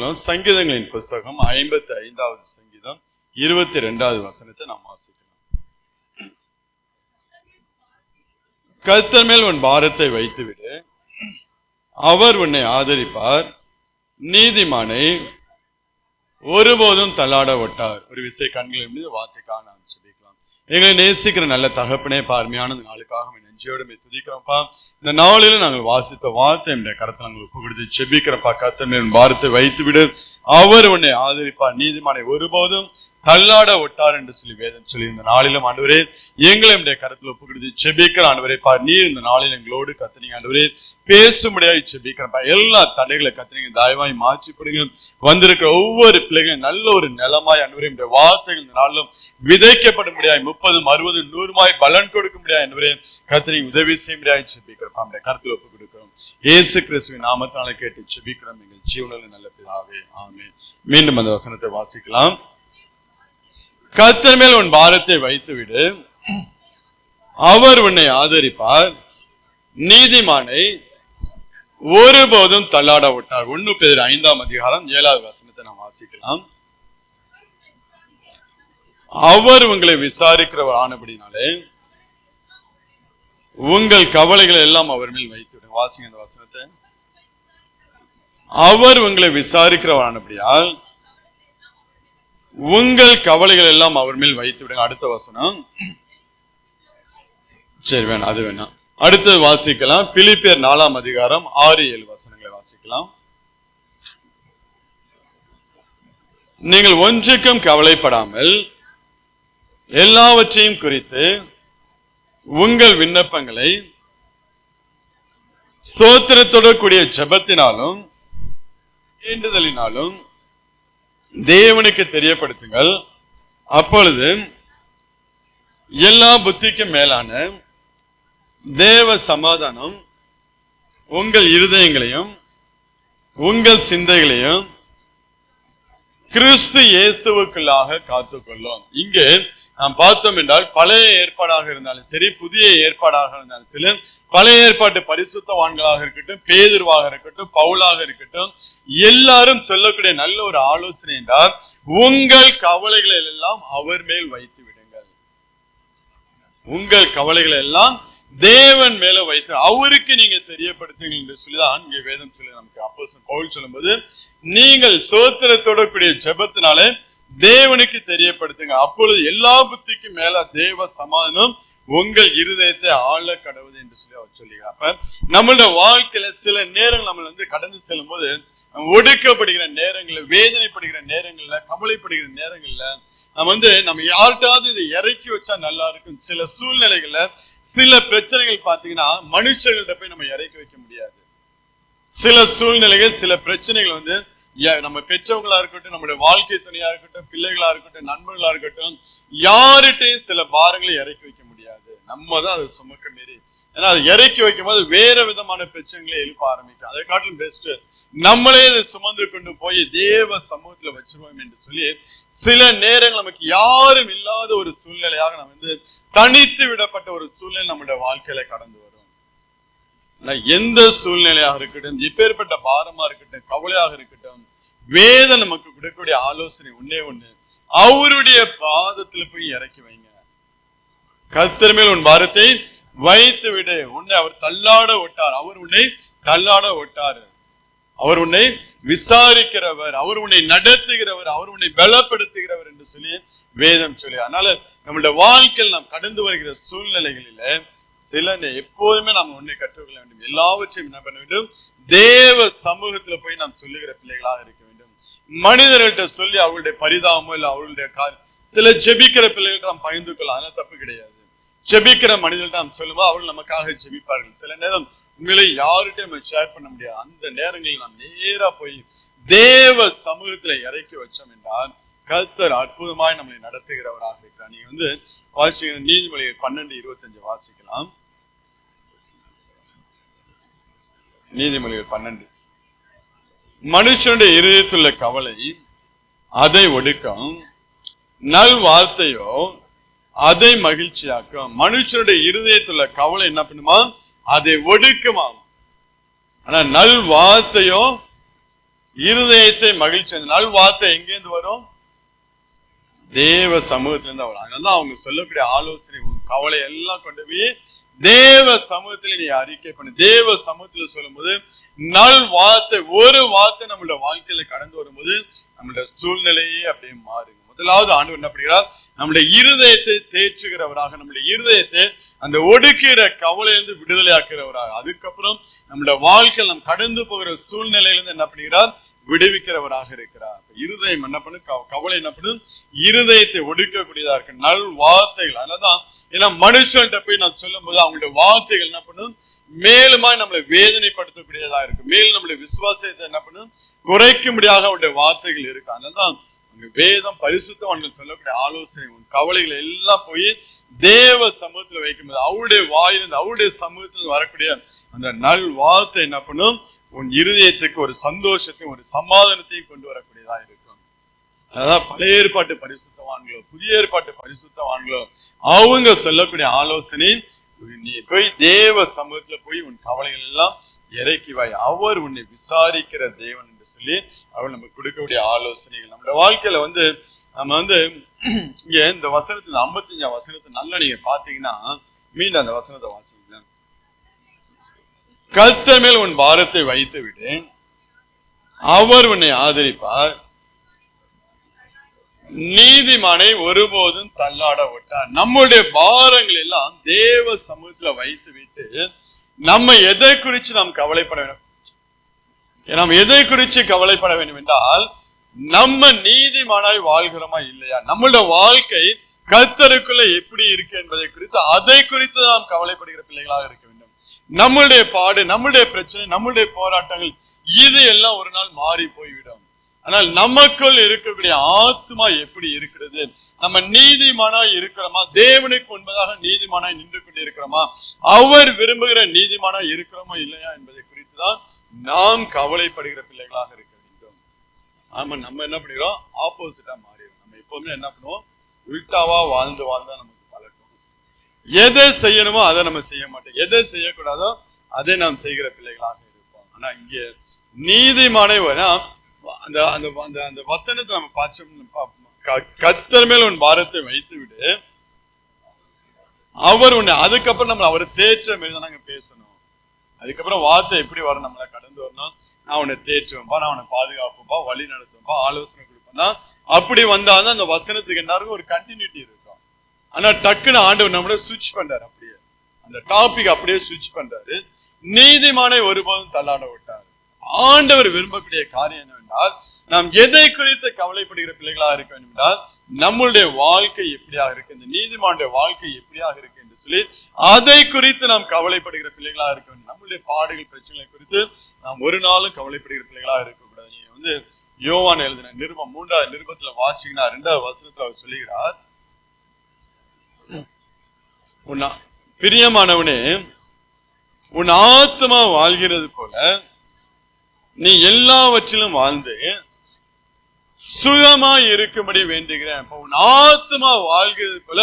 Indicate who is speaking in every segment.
Speaker 1: வாசிக்கிறோம். சங்கீதங்களின் புஸ்தகம் 55வது சங்கீதம் 22வது வசனத்தை நாம் வாசிக்கிறோம். கர்த்தர் மேல் உன் பாரத்தை வைத்துவிடு, அவர் உன்னை ஆதரிப்பார், நீதிமானை ஒருபோதும் தள்ளாட ஒட்டார். ஒரு விசை கண்கள் மீது வார்த்தைக்காக நாம் சொல்லிக்கலாம். எங்களை நேசிக்கிற நல்ல தகப்பனே, பார்மையான நாளுக்காக நெஞ்சோடு துதிக்கிறோம்ப்பா. இந்த நாளில நாங்கள் வாசித்த வார்த்தை என்னுடைய கருத்தை நாங்கள் ஒப்பு கொடுத்து செபிக்கிறப்பா. கர்த்தர் மேல் பாரத்தை வைத்து விடு, அவர் உன்னை ஆதரிப்பார், நீதிமானை ஒருபோதும் தள்ளாட ஒட்டார் என்று சொல்லி வேதம் சொல்லி இந்த நாளிலும் ஆண்டவரே எங்களை நம்முடைய கருத்துல ஒப்பு கொடுத்து செபிக்கிற ஆண்டவரே பா. நீர் இந்த நாளில் எங்களோடு கத்துனீங்க ஆண்டவரே, பேசும்படியாய் செபிக்கிறப்பா. எல்லா தடைகளை கத்துனீங்க, தயவாய் மாற்றிப்படுங்க. வந்திருக்கிற ஒவ்வொரு பிள்ளைகளும் நல்ல ஒரு நிலமாய் ஆண்டவரே இந்த வார்த்தைகள் இந்த நாளிலும் விதைக்கப்படும்படியாய் 30, 60, 100 பலன் கொடுக்கும்படியாய் ஆண்டவரே கத்துனீங்க உதவி செய்யும்படியாய் செபிக்கிறப்பா. நம்முடைய கருத்துல ஒப்பு கொடுக்கிறோம். இயேசு கிறிஸ்துவின் நாமத்தினால கேட்டு செபிக்கிறோம் எங்கள் ஜீவனில் நல்ல பிதாவே, ஆமென். மீண்டும் அந்த வசனத்தை வாசிக்கலாம். கர்த்தர் மேல் உன் பாரத்தை வைத்துவிடு, அவர் உன்னை ஆதரிப்பார், நீதிமானை ஒருபோதும் தள்ளாட விட்டார். 1 பேதுரு 5ஆம் அதிகாரம் 7வது வசனத்தை நாம் வாசிக்கலாம். அவர் உங்களை விசாரிக்கிறவர் ஆனபடினாலே உங்கள் கவலைகளை எல்லாம் அவர் மேல் வைத்துவிடு. வாசிங்க அந்த வசனத்தை. அவர் உங்களை விசாரிக்கிறவர் ஆனபடியால் உங்கள் கவலைகள் எல்லாம் அவர் மேல் வைத்து விடுங்க. அடுத்த வசனம் சரி வேணாம், அது வேணாம். அடுத்தது வாசிக்கலாம். பிலிப்பியர் 4ஆம் அதிகாரம் 6, 7 வசனங்களை வாசிக்கலாம். நீங்கள் ஒன்றுக்கும் கவலைப்படாமல் எல்லாவற்றையும் குறித்து உங்கள் விண்ணப்பங்களை ஸ்தோத்திரத்தோடு கூடிய ஜெபத்தினாலும் வேண்டுதலினாலும் தேவனுக்கு தெரியப்படுத்துங்கள். அப்பொழுது எல்லா புத்திக்கும் மேலான தேவ சமாதானம் உங்கள் இருதயங்களையும் உங்கள் சிந்தைகளையும் கிறிஸ்து இயேசுவுக்குள்ளாக காத்துக்கொள்ளும். இங்கே நாம் பார்த்தோம் என்றால் பழைய ஏற்பாடாக இருந்தாலும் சரி, புதிய ஏற்பாடாக இருந்தாலும் சரி, பழைய ஏற்பாட்டு பரிசுத்தவான்களாக இருக்கட்டும், பேதுருவாக இருக்கட்டும், பவுலாக இருக்கட்டும், எல்லாரும் சொல்லக்கூடிய நல்ல ஒரு ஆலோசனை என்றால் உங்கள் கவலைகளை எல்லாம் அவர் மேல் வைத்து விடுங்கள். உங்கள் கவலைகளை எல்லாம் தேவன் மேல வைத்து அவருக்கு நீங்க தெரியப்படுத்துங்கள் என்று சொல்லிதான் இங்கே வேதம் சொல்லி நமக்கு அப்போஸ்தலன் பவுல் சொல்லும்போது, நீங்கள் ஸ்தோத்திரத்தோட கூடிய ஜெபத்தினாலே தேவனுக்கு தெரியப்படுத்துங்க. அப்பொழுது எல்லா புத்திக்கும் மேல தேவ சமாதானம் உங்கள் இருதயத்தை ஆள கடவுது என்று சொல்லி அவர் சொல்லுகிறார். அப்ப நம்மளுடைய வாழ்க்கையில சில நேரங்கள் நம்ம கடந்து செல்லும் போது ஒடுக்கப்படுகிற நேரங்கள்ல, வேதனைப்படுகிற நேரங்கள்ல, கவலைப்படுகிற நேரங்கள்ல நம்ம யார்கிட்டாவது இதை இறக்கி வச்சா நல்லா இருக்கும். சில சூழ்நிலைகள்ல சில பிரச்சனைகள் பாத்தீங்கன்னா மனுஷர்கள்ட்ட போய் நம்ம இறக்கி வைக்க முடியாது. சில சூழ்நிலைகள், சில பிரச்சனைகள் நம்ம பெற்றவங்களா இருக்கட்டும், நம்முடைய வாழ்க்கை துணையா இருக்கட்டும், பிள்ளைகளா இருக்கட்டும், நண்பர்களா இருக்கட்டும், யார்கிட்டையும் சில பாரங்களை இறக்கி வைக்க முடியாது. நம்ம தான் அதை சுமக்க மீறி, ஏன்னா அதை இறக்கி வைக்கும் போது வேற விதமான பிரச்சனைகளை எழுப்ப ஆரம்பிக்கும். அதை காட்டிலும் பெஸ்ட் நம்மளே இதை சுமந்து கொண்டு போய் தேவ சமூகத்துல வச்சிருவோம் என்று சொல்லி சில நேரங்கள் நமக்கு யாரும் இல்லாத ஒரு சூழ்நிலையாக நம்ம தனித்து விடப்பட்ட ஒரு சூழ்நிலை நம்முடைய வாழ்க்கையில கடந்து வரும். எந்த சூழ்நிலையாக இருக்கட்டும், எப்பேற்பட்ட பாரமா இருக்கட்டும், கவலையாக இருக்கட்டும், வேதம் நமக்கு கொடுக்கக்கூடிய ஆலோசனை ஒண்ணே ஒண்ணு, அவருடைய பாதத்துல போய் இறக்கி வைங்க. கர்த்தர் மேல் உன் பாரத்தை வைத்து விடு, உன்னை அவர் தள்ளாட ஒட்டார். அவர் உன்னை தள்ளாட ஒட்டாரு. அவர் உன்னை விசாரிக்கிறவர், அவர் உன்னை நடத்துகிறவர், அவர் உன்னை பலப்படுத்துகிறவர் என்று சொல்லி வேதம் சொல்லி. அதனால நம்மளுடைய வாழ்க்கையில் நாம் கடந்து வருகிற சூழ்நிலைகளில சில எப்போதுமே நாம் ஒன்றை கற்றுக்கொள்ள வேண்டும். எல்லாவற்றையும் என்ன பண்ண வேண்டும்? தேவ சமூகத்துல போய் நாம் சொல்லுகிற பிள்ளைகளாக இருக்க வேண்டும். மனிதர்கள்ட்ட சொல்லி அவர்களுடைய பரிதாபமோ இல்ல அவர்களுடைய சில ஜெபிக்கிற பிள்ளைகள்ட்ட நாம் பகிர்ந்து கொள்ளலாம், அதனால தப்பு கிடையாது. ஜெபிக்கிற மனிதர்கள்ட்ட நாம் சொல்லும்போது அவர்கள் நமக்காக ஜெபிப்பார்கள். சில நேரம் உண்மையிலே யார்கிட்டையும் நம்ம ஷேர் பண்ண முடியாது. அந்த நேரங்களில் நாம் நேரா போய் தேவ சமூகத்துல இறக்கி வச்சோம் என்றால் கர்த்தர் அற்புதமாய் நம்மளை நடத்துகிறவராக இருக்கிறார். நீங்க வாசிக்கிற நீதிமொழிகள் 12:25 வாசிக்கலாம். நீதிமொழிகள் 12. மனுஷனுடைய இருதயத்துள்ள கவலை அதை ஒடுக்கும், நல் வார்த்தையோ அதை மகிழ்ச்சியாக்கும். மனுஷனுடைய இருதயத்துள்ள கவலை என்ன பண்ணுமா? அதை ஒடுக்குமா. ஆனா நல் வார்த்தையோ இருதயத்தை மகிழ்ச்சி. அந்த நல் வார்த்தை எங்கேருந்து வரும்? தேவ சமூகத்திலிருந்து வரும். அதனாலதான் அவங்க சொல்லக்கூடிய ஆலோசனை, உன் கவலை எல்லாம் கொண்டு போய் தேவ சமூகத்துல நீ அறிக்கை பண்ணு. தேவ சமூகத்துல சொல்லும் போது நல் வார்த்தை, ஒரு வார்த்தை நம்மளோட வாழ்க்கையில கடந்து வரும்போது நம்மளோட சூழ்நிலையே அப்படியே மாறுங்க. முதலாவது ஆண்டவர் என்ன பண்ணுகிறார்? நம்முடைய இருதயத்தை தேய்ச்சுகிறவராக, நம்முடைய இருதயத்தை அந்த ஒடுக்கிற கவலையிலிருந்து விடுதலையாக்குறவராக, அதுக்கப்புறம் நம்முடைய வாழ்க்கையில் நாம் கடந்து போகிற சூழ்நிலையிலிருந்து என்ன பண்ணுகிறார்? விடுவிக்கிறவராக இருக்கிறார். இருதயம் என்ன பண்ணும்? கவலை என்ன பண்ணும்? இருதயத்தை ஒடுக்கக்கூடியதா இருக்கு. நல் வார்த்தைகள். அதனாலதான் ஏன்னா மனுஷன்கிட்ட போய் நான் சொல்லும் போது அவங்களுடைய வார்த்தைகள் என்ன பண்ணும்? மேலுமா நம்மளை வேதனைப்படுத்தக்கூடியதா இருக்கு. மேலும் நம்மளுடைய விசுவாசத்தை என்ன பண்ணும்? குறைக்கும்படியாக அவருடைய வார்த்தைகள் இருக்கு. அதனாலதான் வேதம் பரிசுத்தவான்கள் சொல்லக்கூடிய ஆலோசனை, உன் கவலைகளை எல்லாம் போய் தேவ சமூகத்துல வைக்கும்போது அவருடைய வாயிலிருந்து, அவருடைய சமூகத்தில் வரக்கூடிய அந்த நல் வார்த்தை என்ன பண்ணும்? உன் இருதயத்துக்கு ஒரு சந்தோஷத்தையும் ஒரு சமாதானத்தையும் கொண்டு வரக்கூடியதா இருக்கும். அதான் பழைய ஏற்பாட்டு பரிசுத்தவான்களோ புதிய ஏற்பாட்டு பரிசுத்தவான்களோ அவங்க சொல்லக்கூடிய ஆலோசனை, நீ போய் தேவ சமூகத்துல போய் உன் கவலைகள் எல்லாம் இறக்கி வாய், அவர் உன்னை விசாரிக்கிற தேவன் என்று சொல்லி அவர் நமக்கு கொடுக்கக்கூடிய ஆலோசனைகள். நம்மளோட வாழ்க்கையில நம்ம இங்க இந்த வசனத்துல 55 வசனத்தை நல்லா நீங்க பாத்தீங்கன்னா, மீண்டும் அந்த வசனத்தை வாசிங்க. கர்த்தர் மேல் உன் பாரத்தை வைத்து விடு, அவர் உன்னை ஆதரிப்பார், நீதிமானை ஒருபோதும் தள்ளாட விட்டார். நம்முடைய பாரங்கள் எல்லாம் தேவ சமூகத்துல வைத்து விட்டு நம்ம எதை குறித்து நாம் கவலைப்பட வேண்டும்? நாம் எதை குறித்து கவலைப்பட வேண்டும் என்றால், நம்ம நீதிமானாய் வாழ்கிறோமா இல்லையா, நம்மளுடைய வாழ்க்கை கர்த்தருக்குள்ள எப்படி இருக்கு என்பதை குறித்து, அதை குறித்து நாம் கவலைப்படுகிற பிள்ளைகளாக இருக்க வேண்டும். நம்மளுடைய பாடு, நம்மளுடைய பிரச்சனை, நம்மளுடைய போராட்டங்கள் இது எல்லாம் ஒரு நாள் மாறி போய்விடும். ஆனால் நமக்குள் இருக்கக்கூடிய ஆத்மா எப்படி இருக்கிறது? நம்ம நீதிமானாய் இருக்கிறோமா? தேவனுக்கு முன்பதாக நீதிமானாய் நின்று கொண்டு இருக்கிறோமா? அவர் விரும்புகிற நீதிமானாய் இருக்கிறோமா இல்லையா என்பதை குறித்துதான் நாம் கவலைப்படுகிற பிள்ளைகளாக இருக்க வேண்டும். ஆமா, நம்ம என்ன பண்ணுறோம்? ஆப்போசிட்டா மாறிடும். நம்ம எப்பவுமே என்ன பண்ணுவோம்? உள்டாவா வாழ்ந்து நமக்கு பழக்கம். எதை செய்யணுமோ அதை நம்ம செய்ய மாட்டோம், எதை செய்யக்கூடாதோ அதை நாம் செய்கிற பிள்ளைகளாக இருப்போம். ஆனா இங்கே நீதிமானை அந்த அந்த வசனத்தை நம்ம பார்த்தோம். கர்த்தர் மேல் உன் பாரத்தை வைத்து விடு, அவர் உன்னை, அதுக்கப்புறம் நம்ம அவரை தேய்ச்ச மாரி தான் நாங்க பேசணும். அதுக்கப்புறம் வார்த்தை எப்படி வரும்? நம்மள கடந்து வரணும். நான் உன்னை தேய்ச்சுவேன்பா, நான் உன்னை பாதுகாப்பேன்பா, வழி நடத்துவேன்பா, ஆலோசனை கொடுப்பேன். அப்படி வந்தாதான் அந்த வசனத்துக்கு எல்லாருக்கும் ஒரு கண்டினியூட்டி இருக்கும். ஆனா டக்குன்னு ஆண்டவர் நம்மள சுவிட்ச் பண்றாரு, அப்படியே அந்த டாபிக் அப்படியே சுவிட்ச் பண்றாரு. நீதிமானை ஒருபோதும் தள்ளாட விட்டார். ஆண்டவர் விரும்பக்கூடிய காரியம் என்னவென்றால், நாம் எதை குறித்து கவலைப்படுகிற பிள்ளைகளாக இருக்க வேண்டும் என்றால், நம்மளுடைய வாழ்க்கை எப்படியாக இருக்கு, இந்த நீதிமானுடைய வாழ்க்கை எப்படியாக இருக்கு என்று சொல்லி அதை குறித்து நாம் கவலைப்படுகிற பிள்ளைகளாக இருக்க வேண்டும். நம்மளுடைய பாடுகள், பிரச்சனைகளை குறித்து நாம் ஒரு நாளும் கவலைப்படுகிற பிள்ளைகளாக இருக்கக்கூடாது. நீங்க யோவான் எழுதின நிருபம் 3வது நிருபத்துல வாசிங்கன்னா 2வது வசனத்துல அவர் சொல்லுகிறார், பிரியமானவனே, உன் ஆத்மா வாழ்கிறது போல நீ எல்லாவற்றிலும் வாழ்ந்து சுகமாய் இருக்கும்படி வேண்டுகிறேன். உன் ஆத்மா வாழ்கிறது போல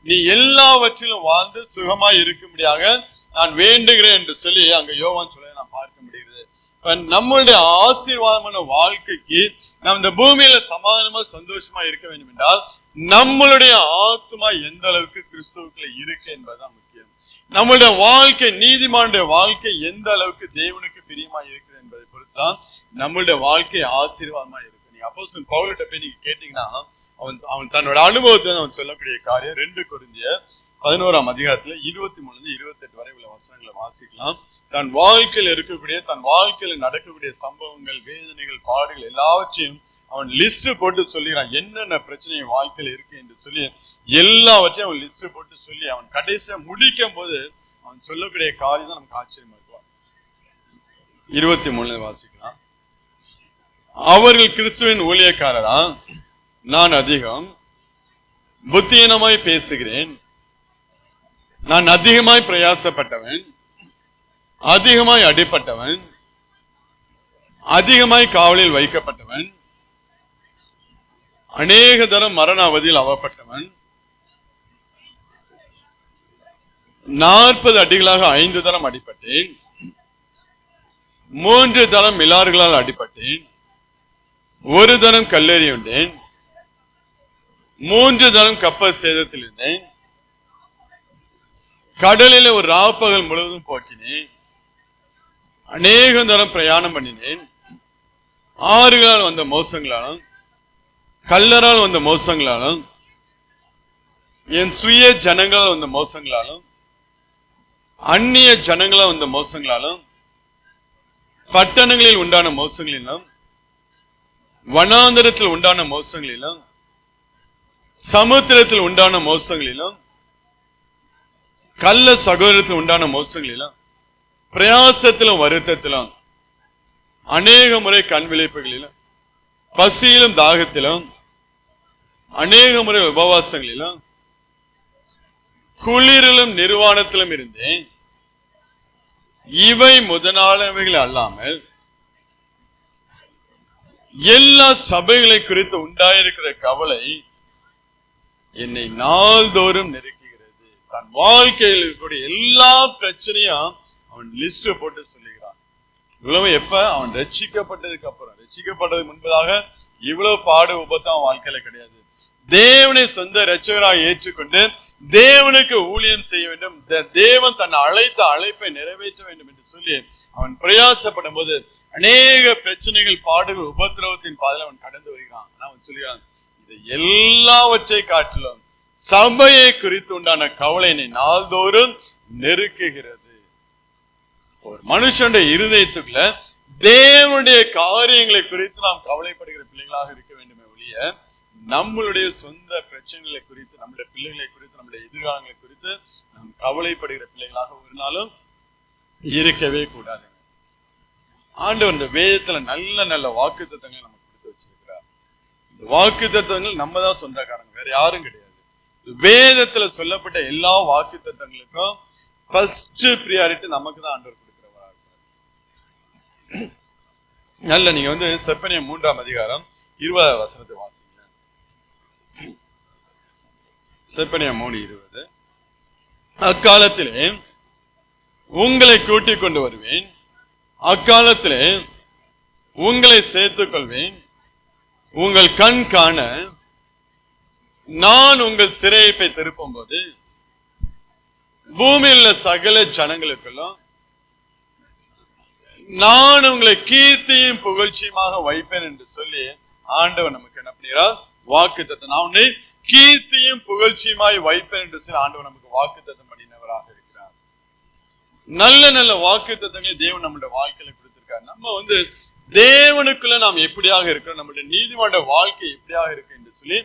Speaker 1: நீ எல்லாவற்றிலும் வாழ்ந்து சுகமாய் இருக்கும்படியாக நான் வேண்டுகிறேன் என்று சொல்லி அங்க யோவான் சொல்ல நான் பார்க்க முடிகிறது. நம்மளுடைய ஆசீர்வாதமான வாழ்க்கைக்கு நாம் இந்த பூமியில சமாதானமா சந்தோஷமா இருக்க வேண்டும் என்றால், நம்மளுடைய ஆத்மா எந்த அளவுக்கு கிறிஸ்துவுக்குள்ள இருக்கு என்பதுதான் முக்கியம். நம்மளுடைய வாழ்க்கை, நீதிமானுடைய வாழ்க்கை எந்த அளவுக்கு தேவனுக்கு பிரியமா இருக்குது என்பதை பொறுத்துதான் நம்மளுடைய வாழ்க்கை ஆசீர்வாதமா இருக்கு. நீங்க அப்போஸ்தலன் பவுல்கிட்ட போய் நீங்க கேட்டீங்கன்னா, அவன் தன்னோட அனுபவத்தை அவன் சொல்லக்கூடிய காரியம் 2 கொரிந்தியர் 11ஆம் அதிகாரத்துல 23 28 வரை உள்ள வசனங்களை வாசிக்கலாம். தன் வாழ்க்கையில் இருக்கக்கூடிய, தன் வாழ்க்கையில நடக்கக்கூடிய சம்பவங்கள், வேதனைகள், பாடுகள் எல்லாவற்றையும் அவன் லிஸ்ட் போட்டு சொல்லிடுறான். என்னென்ன பிரச்சனை வாழ்க்கையில இருக்கு என்று சொல்லி எல்லாவற்றையும் அவன் லிஸ்ட் போட்டு சொல்லி அவன் கடைசியா முடிக்கும் போது அவன் சொல்லக்கூடிய காரியம் தான் நமக்கு ஆச்சரியமா இருக்கும். 23 வாசிக்கலாம். அவர்கள் கிறிஸ்துவின் ஊழியக்காரரா? நான் அதிகம் புத்தியீனமாய் பேசுகிறேன், நான் அதிகமாய் பிரயாசப்பட்டவன், அதிகமாய் அடிப்பட்டவன், அதிகமாய் காவலில் வைக்கப்பட்டவன், அநேக தரம் மரண அவதியில் அவப்பட்டவன், 40 அடிகளாக 5 தரம் அடிப்பட்டேன், 3 தரம் மிலாறுகளால் அடிப்பட்டேன், ஒரு தரம் கல்லெறி உண்டேன், 3 தரம் கப்பல் சேதத்தில் இருந்தேன், கடலில ஒரு ராப்பகல் முழுவதும் போக்கினேன், அநேக தரம் பிரயாணம் பண்ணினேன், ஆறுகளால் வந்த மோசங்களாலும் கல்லரால் வந்த மோசங்களாலும் என் சுய ஜனங்களால் வந்த மோசங்களாலும் அந்நிய ஜனங்களால் வந்த மோசங்களாலும் பட்டணங்களில் உண்டான மோசங்களிலும் வனாந்தரத்தில் உண்டான மோசங்களிலும் சமுத்திரத்தில் உண்டான மோசங்களிலும் கள்ள சகோதரத்தில் உண்டான மோசங்களிலும் பிரயாசத்திலும் வருத்தத்திலும் அநேக முறை கண் விளைப்புகளிலும் பசியிலும் தாகத்திலும் அநேக முறை உபவாசங்களிலும் குளிரிலும் நிர்வாணத்திலும் இருந்தேன். இவை முதலானவைகள் அல்லாமல் எல்லா சபைகளை குறித்து உண்டாயிருக்கிற கவலை என்னை நாள்தோறும் நெருக்குகிறது. தன் வாழ்க்கையில் இருக்கக்கூடிய எல்லா பிரச்சனையும் அவன் லிஸ்ட் போட்டு சொல்லுகிறான். இவ்வளவு எப்ப அவன் ரட்சிக்கப்பட்டதுக்கு அப்புறம், ரட்சிக்கப்பட்டதுக்கு முன்பதாக இவ்வளவு பாடு உபத்தம் வாழ்க்கையில கிடையாது. தேவனை சொந்த ரட்சகராக ஏற்றுக்கொண்டு தேவனுக்கு ஊழியம் செய்ய வேண்டும், தேவன் தன்னை அழைத்த அழைப்பை நிறைவேற்ற வேண்டும் என்று சொல்லி அவன் பிரயாசப்படும் போது அநேக பிரச்சனைகள், பாடுகள், உபத்திரவத்தின் பாதையில் அவன் கடந்து வருகிறான். அவன் சொல்கிறான், இதை எல்லாவற்றை காட்டிலும் சபையை குறித்து உண்டான கவலை என்னை நாள்தோறும் நெருக்குகிறது. ஒரு மனுஷனுடைய இருதயத்துக்குள்ள தேவனுடைய காரியங்களை குறித்து நாம் கவலைப்படுகிற பிள்ளைகளாக இருக்க வேண்டுமே ஒழிய நம்மளுடைய சொந்த பிரச்சனைகளை குறித்து, நம்முடைய பிள்ளைகளை குறித்து, நம்முடைய எதிர்காலங்களை குறித்து நாம் கவலைப்படுகிற பிள்ளைகளாக ஒரு நாளும் இருக்கவே கூடாது. ஆண்டவர் இந்த வேதத்துல நல்ல நல்ல வாக்கு தத்தங்களை நமக்கு கொடுத்து வச்சிருக்கிறார். இந்த வாக்கு தத்தங்கள் நம்ம தான் சொந்தக்காரங்க, வேற யாரும் கிடையாது. வேதத்துல சொல்லப்பட்ட எல்லா வாக்கு தத்தங்களுக்கும் ஃபர்ஸ்ட் பிரியாரிட்டி நமக்கு தான் ஆண்டவர் கொடுக்கிறவரா இருக்கிறார். நல்ல நீங்க செப்பனியா 3ஆம் அதிகாரம் 20ஆவது வசனத்தை வாசிங்க. செப்பனியா 3:20. அக்காலத்திலே உங்களை கூட்டிக் கொண்டு வருவேன், அக்காலத்திலே உங்களை சேர்த்துக் கொள்வேன், உங்கள் கண் காண நான் உங்கள் சிறைப்பை திருப்பும் போது பூமியில் உள்ள சகல ஜனங்களுக்கெல்லாம் நான் உங்களை கீர்த்தியும் புகழ்ச்சியுமாக வைப்பேன் என்று சொல்லி ஆண்டவர் நமக்கு என்ன பண்ணுகிறார்? வாக்கு தத்தம். நான் உன்னை கீர்த்தியும் புகழ்ச்சியுமாய் வைப்பேன் என்று சொல்லி ஆண்டவர் நமக்கு வாக்கு தத்தம் பண்ணினவராக இருக்கிறார். நல்ல நல்ல வாக்கு தத்தங்களை தேவன் நம்முடைய வாழ்க்கையில கொடுத்திருக்காரு. நம்ம தேவனுக்குள்ள நாம் எப்படியாக இருக்கிறோம், நம்முடைய நீதிமன்ற வாழ்க்கை எப்படியாக இருக்கு என்று சொல்லி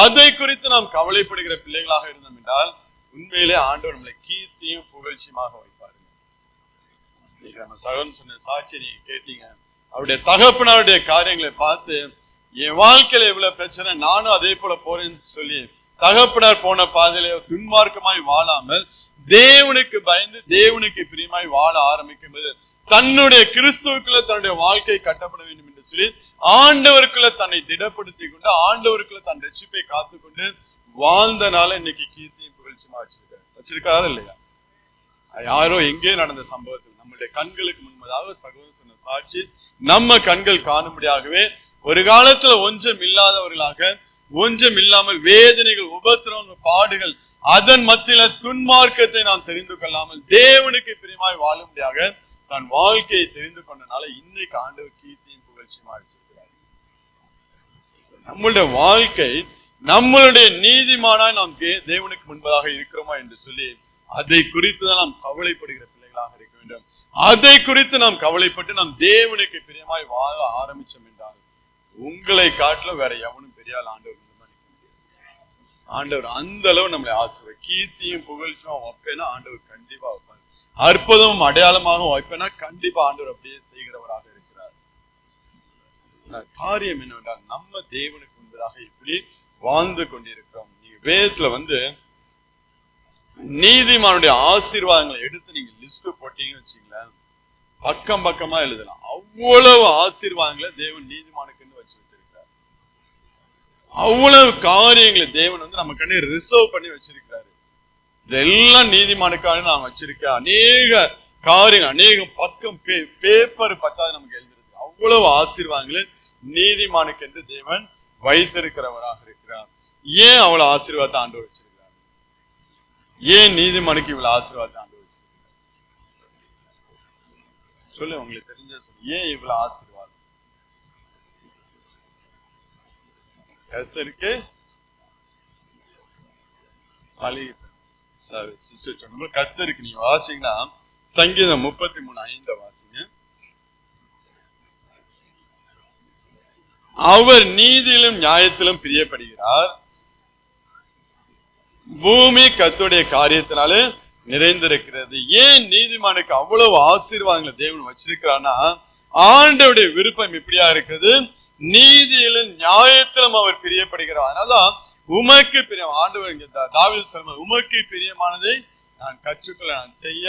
Speaker 1: அதை குறித்து நாம் கவலைப்படுகிற பிள்ளைகளாக இருந்தோம் என்றால் உண்மையிலே ஆண்டவர் நம்மளை கீர்த்தியும் புகழ்ச்சியுமாக வைப்பாரு. நம்ம சகோதரன் சொன்ன சாட்சியை நீங்க கேட்டீங்க. அவருடைய தகப்பனாருடைய காரியங்களை பார்த்து என் வாழ்க்கையில இவ்வளவு பிரச்சனை, நானும் அதே போல போறேன்னு சொல்லி தகப்பனார் போன பாதையில துன்மார்க்கமாய் வாழாமல் தேவனுக்கு பயந்து தேவனுக்கு பிரியமாய் வாழ ஆரம்பிக்கும் போது தன்னுடைய கிறிஸ்துவுக்குள்ள தன்னுடைய வாழ்க்கை கட்டப்பட வேண்டும் என்று சொல்லி ஆண்டவருக்குள்ள தன்னை திடப்படுத்தி கொண்டு ஆண்டவருக்குள்ள தன் ரட்சிப்பை காத்துக்கொண்டு வாழ்ந்தனால இன்னைக்கு கீர்த்தியும் புகழ்ச்சியுமா வச்சிருக்காரு இல்லையா? யாரோ எங்கே நடந்த சம்பவத்தில் நம்முடைய கண்களுக்கு முன்பதாக சகோதரர் சொன்ன சாட்சி நம்ம கண்கள் காணும்படியாகவே ஒரு காலத்துல ஒன்றும் இல்லாதவர்களாக, ஒன்றும் இல்லாமல் வேதனைகள், உபத்திரவங்கள், பாடுகள், அதன் மத்தியில துன்மார்க்கத்தை நாம் தெரிந்து கொள்ளாமல் தேவனுக்கு பிரியமாய் வாழும்படியாக தன் வாழ்க்கையை தெரிந்து கொண்டனால இன்னைக்கு ஆண்டவர் கீர்த்தியும் புகழ்ச்சியுமா வச்சிருக்கிறார். நம்மளுடைய வாழ்க்கை நம்மளுடைய நீதிமானாய் நாம் தேவனுக்கு முன்பதாக இருக்கிறோமா என்று சொல்லி அதை குறித்து தான் நாம் கவலைப்படுகிற பிள்ளைகளாக இருக்க வேண்டும். அதை குறித்து நாம் கவலைப்பட்டு நாம் தேவனுக்கு பிரியமாய் வாழ ஆரம்பிச்சோம் என்றால் உங்களை காட்டிலும் வேற எவனும் பெரியால் ஆண்டவர் ஆண்டவர் அந்த அளவு நம்மளை ஆசை கீர்த்தியும் புகழ்ச்சியும் வைப்பேன்னா ஆண்டவர் கண்டிப்பா வைப்பார். அற்புதமும் அடையாளமாக வைப்பேன்னா கண்டிப்பா ஆண்டவர் அப்படியே செய்கிறவராக இருக்கிறார். காரியம் என்னவென்றால் நம்ம தேவனுக்கு முன்பதாக இப்படி வாழ்ந்து கொண்டிருக்கிறோம். நீங்க வேதத்துல நீதிமானுடைய ஆசீர்வாதங்களை எடுத்து நீங்க லிஸ்ட் போட்டீங்கன்னு வச்சுங்களேன், பக்கம் பக்கமா எழுதலாம். அவ்வளவு ஆசீர்வாதங்களை தேவன் நீதிமானுக்குன்னு வச்சிருக்கிறார். அவ்வளவு காரியங்களை தேவன் நம்ம கண்ணு ரிசர்வ் பண்ணி வச்சிருக்கிறாரு. இதெல்லாம் நீதிமானுக்காக நான் வச்சிருக்கேன். அநேக காரியங்கள், அநேக பக்கம் பேப்பர் பத்தாவது நமக்கு எழுதிருக்கு. அவ்வளவு ஆசீர்வாதங்களை நீதிமானுக்கு என்று தேவன் வைத்திருக்கிறவராக இருக்கிறார். ஏன் அவ்வளவு ஆசீர்வாதத்தை ஆண்டவர் வச்சிருக்கிறார்? ஏன் நீதிமானுக்கு இவ்வளவு ஆசீர்வாதத்தை ஆண்டவர் வச்சிருக்கிறார்? சொல்லு, உங்களுக்கு தெரிஞ்ச சொல்லு. ஏன் இவ்வளவு ஆசீர்வாதம் கர்த்தருக்கு? கர்த்தருக்கு நீங்க வாசிங்கன்னா சங்கீதம் 33:5 வாசிங்க. அவர் நீதியிலும் நியாயத்திலும் பிரியப்படுகிறார், பூமி கர்த்தருடைய காரியத்தினாலே நிறைந்திருக்கிறது. ஏன் நீதிமானுக்கு அவ்வளவு ஆசீர்வாதங்களை தேவன் வச்சிருக்கிறான்னா, ஆண்டவருடைய விருப்பம் இப்படியா இருக்குது, நீதியிலும் நியாயத்திலும் அவர் பிரியப்படுகிறார். அதனாலதான் உமக்கு பிரியம் ஆண்டவர் தாவீது சொல்லுவார், உமக்கு பிரியமானதை நான் கற்றுக்கொள்ள, நான் செய்ய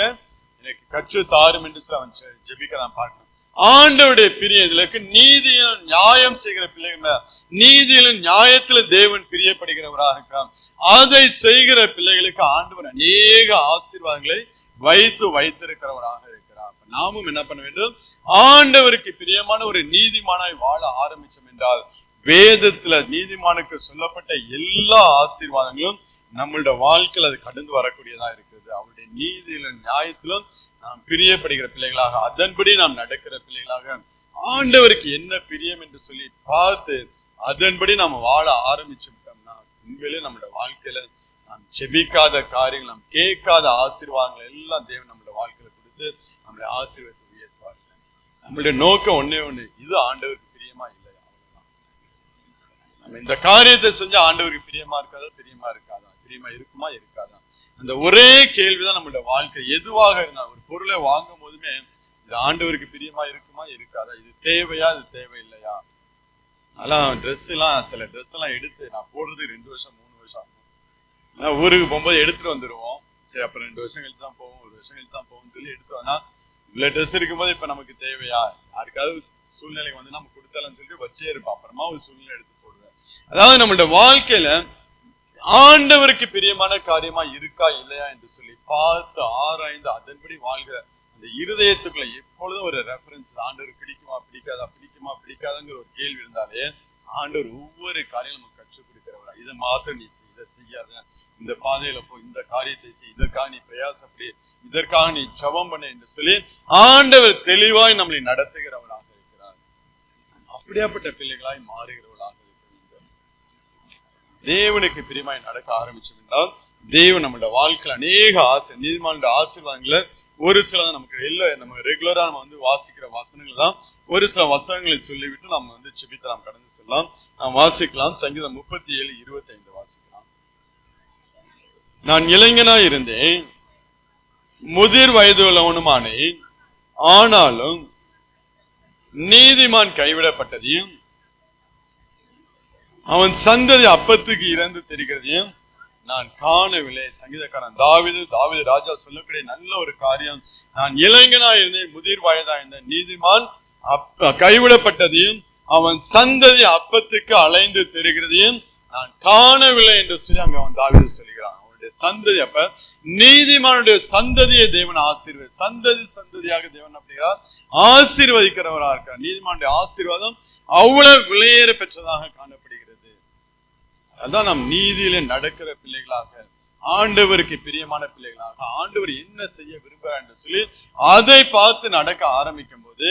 Speaker 1: எனக்கு கற்று தாரும் என்று அவன் ஜெபிக்க நான் பார்க்கணும். ஆண்டவருடைய பிரியத்திற்கு நீதியிலும் நியாயம் செய்கிற பிள்ளைகள், நீதியிலும் நியாயத்துல தேவன் பிரியப்படுகிறவராக இருக்கிறார். அதை செய்கிற பிள்ளைகளுக்கு ஆண்டவர் அநேக ஆசீர்வாதங்களை வைத்திருக்கிறவராக இருக்கிறார். நாமும் என்ன பண்ண வேண்டும்? ஆண்டவருக்கு பிரியமான ஒரு நீதிமானாய் வாழ ஆரம்பிச்சோம் என்றால், வேதத்துல நீதிமானுக்கு சொல்லப்பட்ட எல்லா ஆசீர்வாதங்களும் நம்மளுடைய வாழ்க்கையில் அது கடந்து வரக்கூடியதா இருக்குது. அவருடைய நீதியிலும் நியாயத்திலும் நாம் பிரியப்படுகிற பிள்ளைகளாக, அதன்படி நாம் நடக்கிற பிள்ளைகளாக, ஆண்டவருக்கு என்ன பிரியம் என்று சொல்லி பார்த்து அதன்படி நாம் வாழ ஆரம்பிச்சுட்டோம்னா, உண்மையிலே நம்மளுடைய வாழ்க்கையில நாம் செபிக்காத காரியங்கள், நாம் கேட்காத ஆசீர்வாதங்கள் எல்லாம் தேவன் நம்மளுடைய வாழ்க்கையில கொடுத்து நம்மளுடைய ஆசீர்வாதத்தை உயர்த்துவார்கள். நம்மளுடைய நோக்கம் ஒன்னே ஒண்ணு, இது ஆண்டவருக்கு பிரியமா இல்லையா? நம்ம இந்த காரியத்தை செஞ்சு ஆண்டவருக்கு பிரியமா இருக்காதா, பிரியமா இருக்காதா, பிரியமா இருக்குமா இருக்காதா, அந்த ஒரே கேள்விதான் நம்மளுடைய வாழ்க்கை. எதுவாக இருந்தா, ஒரு பொருளை வாங்கும் போதுமே இது ஆண்டவருக்கு பிரியமா இருக்குமா இருக்காதா, இது தேவையா, இது தேவையில்லையா. அதெல்லாம் ட்ரெஸ் எல்லாம், சில ட்ரெஸ் எல்லாம் எடுத்து நான் போடுறதுக்கு 2 வருஷம் 3 வருஷம் ஆகும். ஊருக்கு போகும்போது எடுத்துட்டு வந்துருவோம். சரி, அப்புறம் 2 வருஷம் கழிச்சு தான் போவோம், 1 வருஷம் கழிச்சு தான் போவோம்னு சொல்லி எடுத்து வந்தா, இவ்வளவு ட்ரெஸ் இருக்கும்போது இப்ப நமக்கு தேவையா, யாருக்காவது சூழ்நிலை வந்து நம்ம கொடுத்தாலும் சொல்லிட்டு வச்சே இருப்போம். அப்புறமா ஒரு சூழ்நிலை எடுத்து போடுவேன். அதாவது நம்மளோட வாழ்க்கையில ஆண்டவருக்கு பிரியமான காரியமா இருக்கா இல்லையா என்று சொல்லி பார்த்து ஆராய்ந்து அதன்படி வாழ்கிற அந்த இருதயத்துக்குள்ள எப்பொழுதும் ஒரு ரெஃபரன்ஸ், ஆண்டவர் பிடிக்குமா பிடிக்காதா, பிடிக்குமா பிடிக்காதாங்கிற ஒரு கேள்வி இருந்தாலே ஆண்டவர் ஒவ்வொரு காரியம் நமக்கு கற்றுக் கொடுக்கிறவரா. இதை மாத்திரம் நீ செய், இதை செய்யாத, இந்த பாதையில போ, இந்த காரியத்தை செய், இதற்காக நீ பிரயாசப்படி, இதற்காக நீ ஜெபம் பண்ண என்று சொல்லி ஆண்டவர் தெளிவாய் நம்மளை நடத்துகிறவராக இருக்கிறார். அப்படியாப்பட்ட பிள்ளைகளாய் மாறுகிறவர்களாக இருக்கிறார். தேவனுக்கு பிரியமாய் நடக்க ஆரம்பிச்சோம் என்றால், தேவன் நம்மளோட வாழ்க்கையில் அநேக நீதிமானுடைய ஆசீர்வாதங்களை ஒரு சில நமக்கு நம்ம ரெகுலரா நம்ம வந்து வாசிக்கிற வசனங்கள் தான். ஒரு சில வசனங்களை சொல்லிவிட்டு நம்ம வந்து செபித்து நாம் கடந்து செல்லலாம். நாம் வாசிக்கலாம். சங்கீதம் 37:25 வாசிக்கலாம். நான் இளைஞனாய் இருந்தேன், முதிர் வயது உள்ளவனுமானேன், ஆனாலும் நீதிமான் கைவிடப்பட்டதையும் அவன் சந்ததி அப்பத்துக்கு இறந்து தெரிகிறதையும் நான் காணவில்லை. சங்கீதக்காரன் தாவீது ராஜா சொல்லக்கூடிய நல்ல ஒரு காரியம். நான் இளைஞனா இருந்தேன், முதிர் வயதா இருந்தேன், நீதிமான் கைவிடப்பட்டதையும் அவன் சந்ததி அப்பத்துக்கு அலைந்து தெரிகிறதையும் நான் காணவில்லை என்று சொல்லி அங்க அவன் தாவீது சொல்லுகிறான். அவனுடைய சந்ததி, அப்ப நீதிமானுடைய சந்ததியை தேவன் சந்ததியாக தேவன் அப்படிங்கிறார் ஆசீர்வதிக்கிறவராக இருக்கிறார். நீதிமானுடைய ஆசீர்வாதம் அவ்வளவு விலையேற பெற்றதாக காணப்படுகிறது. அதான் நாம் நீதியில நடக்கிற பிள்ளைகளாக, ஆண்டவருக்கு பிரியமான பிள்ளைகளாக, ஆண்டவர் என்ன செய்ய விரும்புகிறார் என்று சொல்லி அதை பார்த்து நடக்க ஆரம்பிக்கும் போது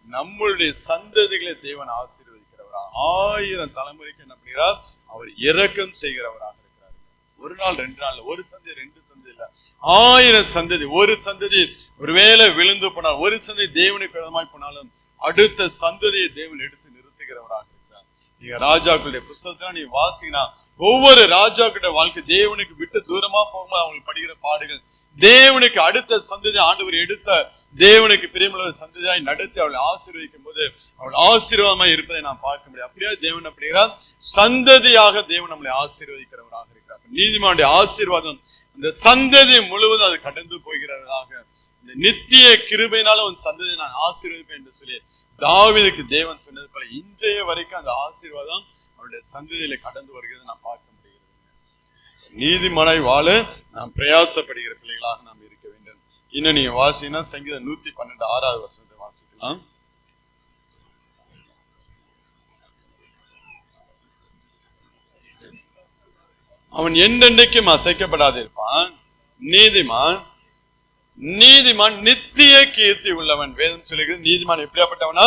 Speaker 1: நம்மளுடைய சந்ததிகளை தேவன் ஆசீர்வதிக்கிறவரா. 1000 தலைமுறைக்கு என்ன பண்ணுகிறார்? அவர் இரக்கம் செய்கிறவராக இருக்கிறார். ஒரு நாள் 2 நாள், ஒரு சந்ததி 2 சந்ததி இல்ல, 1000 சந்ததி. ஒரு சந்ததி ஒருவேளை விழுந்து போனால், ஒரு சந்ததி தேவனுக்கு விரோதமாய் போனாலும் அடுத்த சந்ததியை தேவன் எடுத்து நிறுத்துகிறவராக இருக்கிறார். நீங்க ராஜாக்களுடைய புத்தகத்துல நீ வாசினா, ஒவ்வொரு ராஜாக்களுடைய வாழ்க்கை தேவனுக்கு விட்டு தூரமா போகும்போது அவங்களுக்கு படுகிற பாடுகள், தேவனுக்கு அடுத்த சந்ததி ஆண்டவர் எடுத்த தேவனுக்கு பிரியமுள்ள சந்ததியாய் நடத்தி அவளை ஆசீர்வதிக்கும் போது அவள் ஆசீர்வாதமாய் இருப்பதை நாம் பார்க்க முடியும். அப்படியா தேவன் அப்படிங்கிறார், சந்ததியாக தேவன் நம்மளை ஆசீர்வதிக்கிறவராக இருக்கிறார். நீதிமானுடைய ஆசீர்வாதம் அந்த சந்ததி முழுவதும் அது கடந்து போகிறதாக, இந்த நித்திய கிருபையினால உன் சந்ததியை நான் ஆசீர்வதிப்பேன் என்று சொல்லி தாவீதுக்கு தேவன் சொன்னது போல இன்றைய வரைக்கும் அந்த ஆசீர்வாதம் அவருடைய சந்ததியில கடந்து வருகிறது நாம் பார்க்க முடிகிறது. நீதிமானாய் வாழ நாம் பிரயாசப்படுகிற பிள்ளைகளாக நாம் இருக்க வேண்டும். இன்னும் நீங்க வாசினா சங்கீதம் 112 6வது வசனத்தை வாசிக்கலாம். அவன் என்றென்றைக்கும் அசைக்கப்படாதிருப்பான். நீதிமான் நீதிமான் நித்திய கீர்த்தி உள்ளவன். வேதம் சொல்லுகிறது நீதிமான் எப்படியாப்பட்டவனா?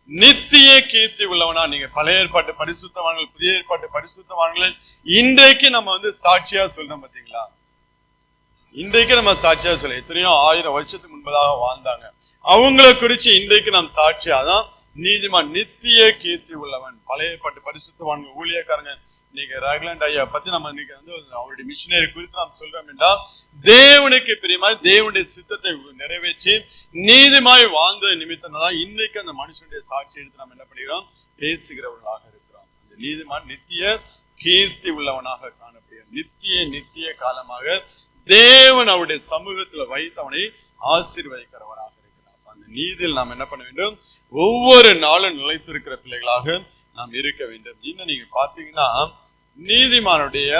Speaker 1: நித்திய கீர்த்தி உள்ளவனா. நீங்க பழைய ஏற்பாட்டு பரிசுத்தவான்கள், புதிய ஏற்பாட்டு பரிசுத்தவான்கள் இன்றைக்கு நம்ம சாட்சியா சொல்றோம் பாத்தீங்களா? இன்றைக்கு நம்ம சாட்சியா சொல்ல, எத்தனையோ 1000 வருஷத்துக்கு முன்பதாக வாழ்ந்தாங்க, அவங்களை குறிச்சு இன்றைக்கு நாம் சாட்சியாதான். நீதிமான் நித்திய கீர்த்தி உள்ளவன். பழைய ஏற்பாட்டு பரிசுத்தவான்கள் ஊழியக்காரங்க இன்னைக்கு ரகுலண்ட் ஐயா பத்தி நம்ம இன்னைக்கு அவருடைய மிஷினரி குறித்து நாம் சொல்றோம் என்றால், தேவனுக்கு பிரியமாய் தேவனுடைய சித்தத்தை நிறைவேற்றி நீதிமாய் வாழ்ந்த நிமித்தம் தான் இன்னைக்கு அந்த மனுஷனுடைய சாட்சி எடுத்து நாம் என்ன பண்ணுகிறோம்? பேசுகிறவர்களாக இருக்கிறோம். அந்த நீதிமான் நித்திய கீர்த்தி உள்ளவனாக காணப்படுகிறான். நித்திய காலமாக தேவன் அவருடைய சமூகத்துல வைத்து அவனை ஆசீர்வதிக்கிறவராக இருக்கிறார். அந்த நீதியில் நாம் என்ன பண்ண வேண்டும்? ஒவ்வொரு நாளும் நிலைத்திருக்கிற பிள்ளைகளாக நாம் இருக்க வேண்டும். இன்னும் நீங்க பாத்தீங்கன்னா நீதிமானுடைய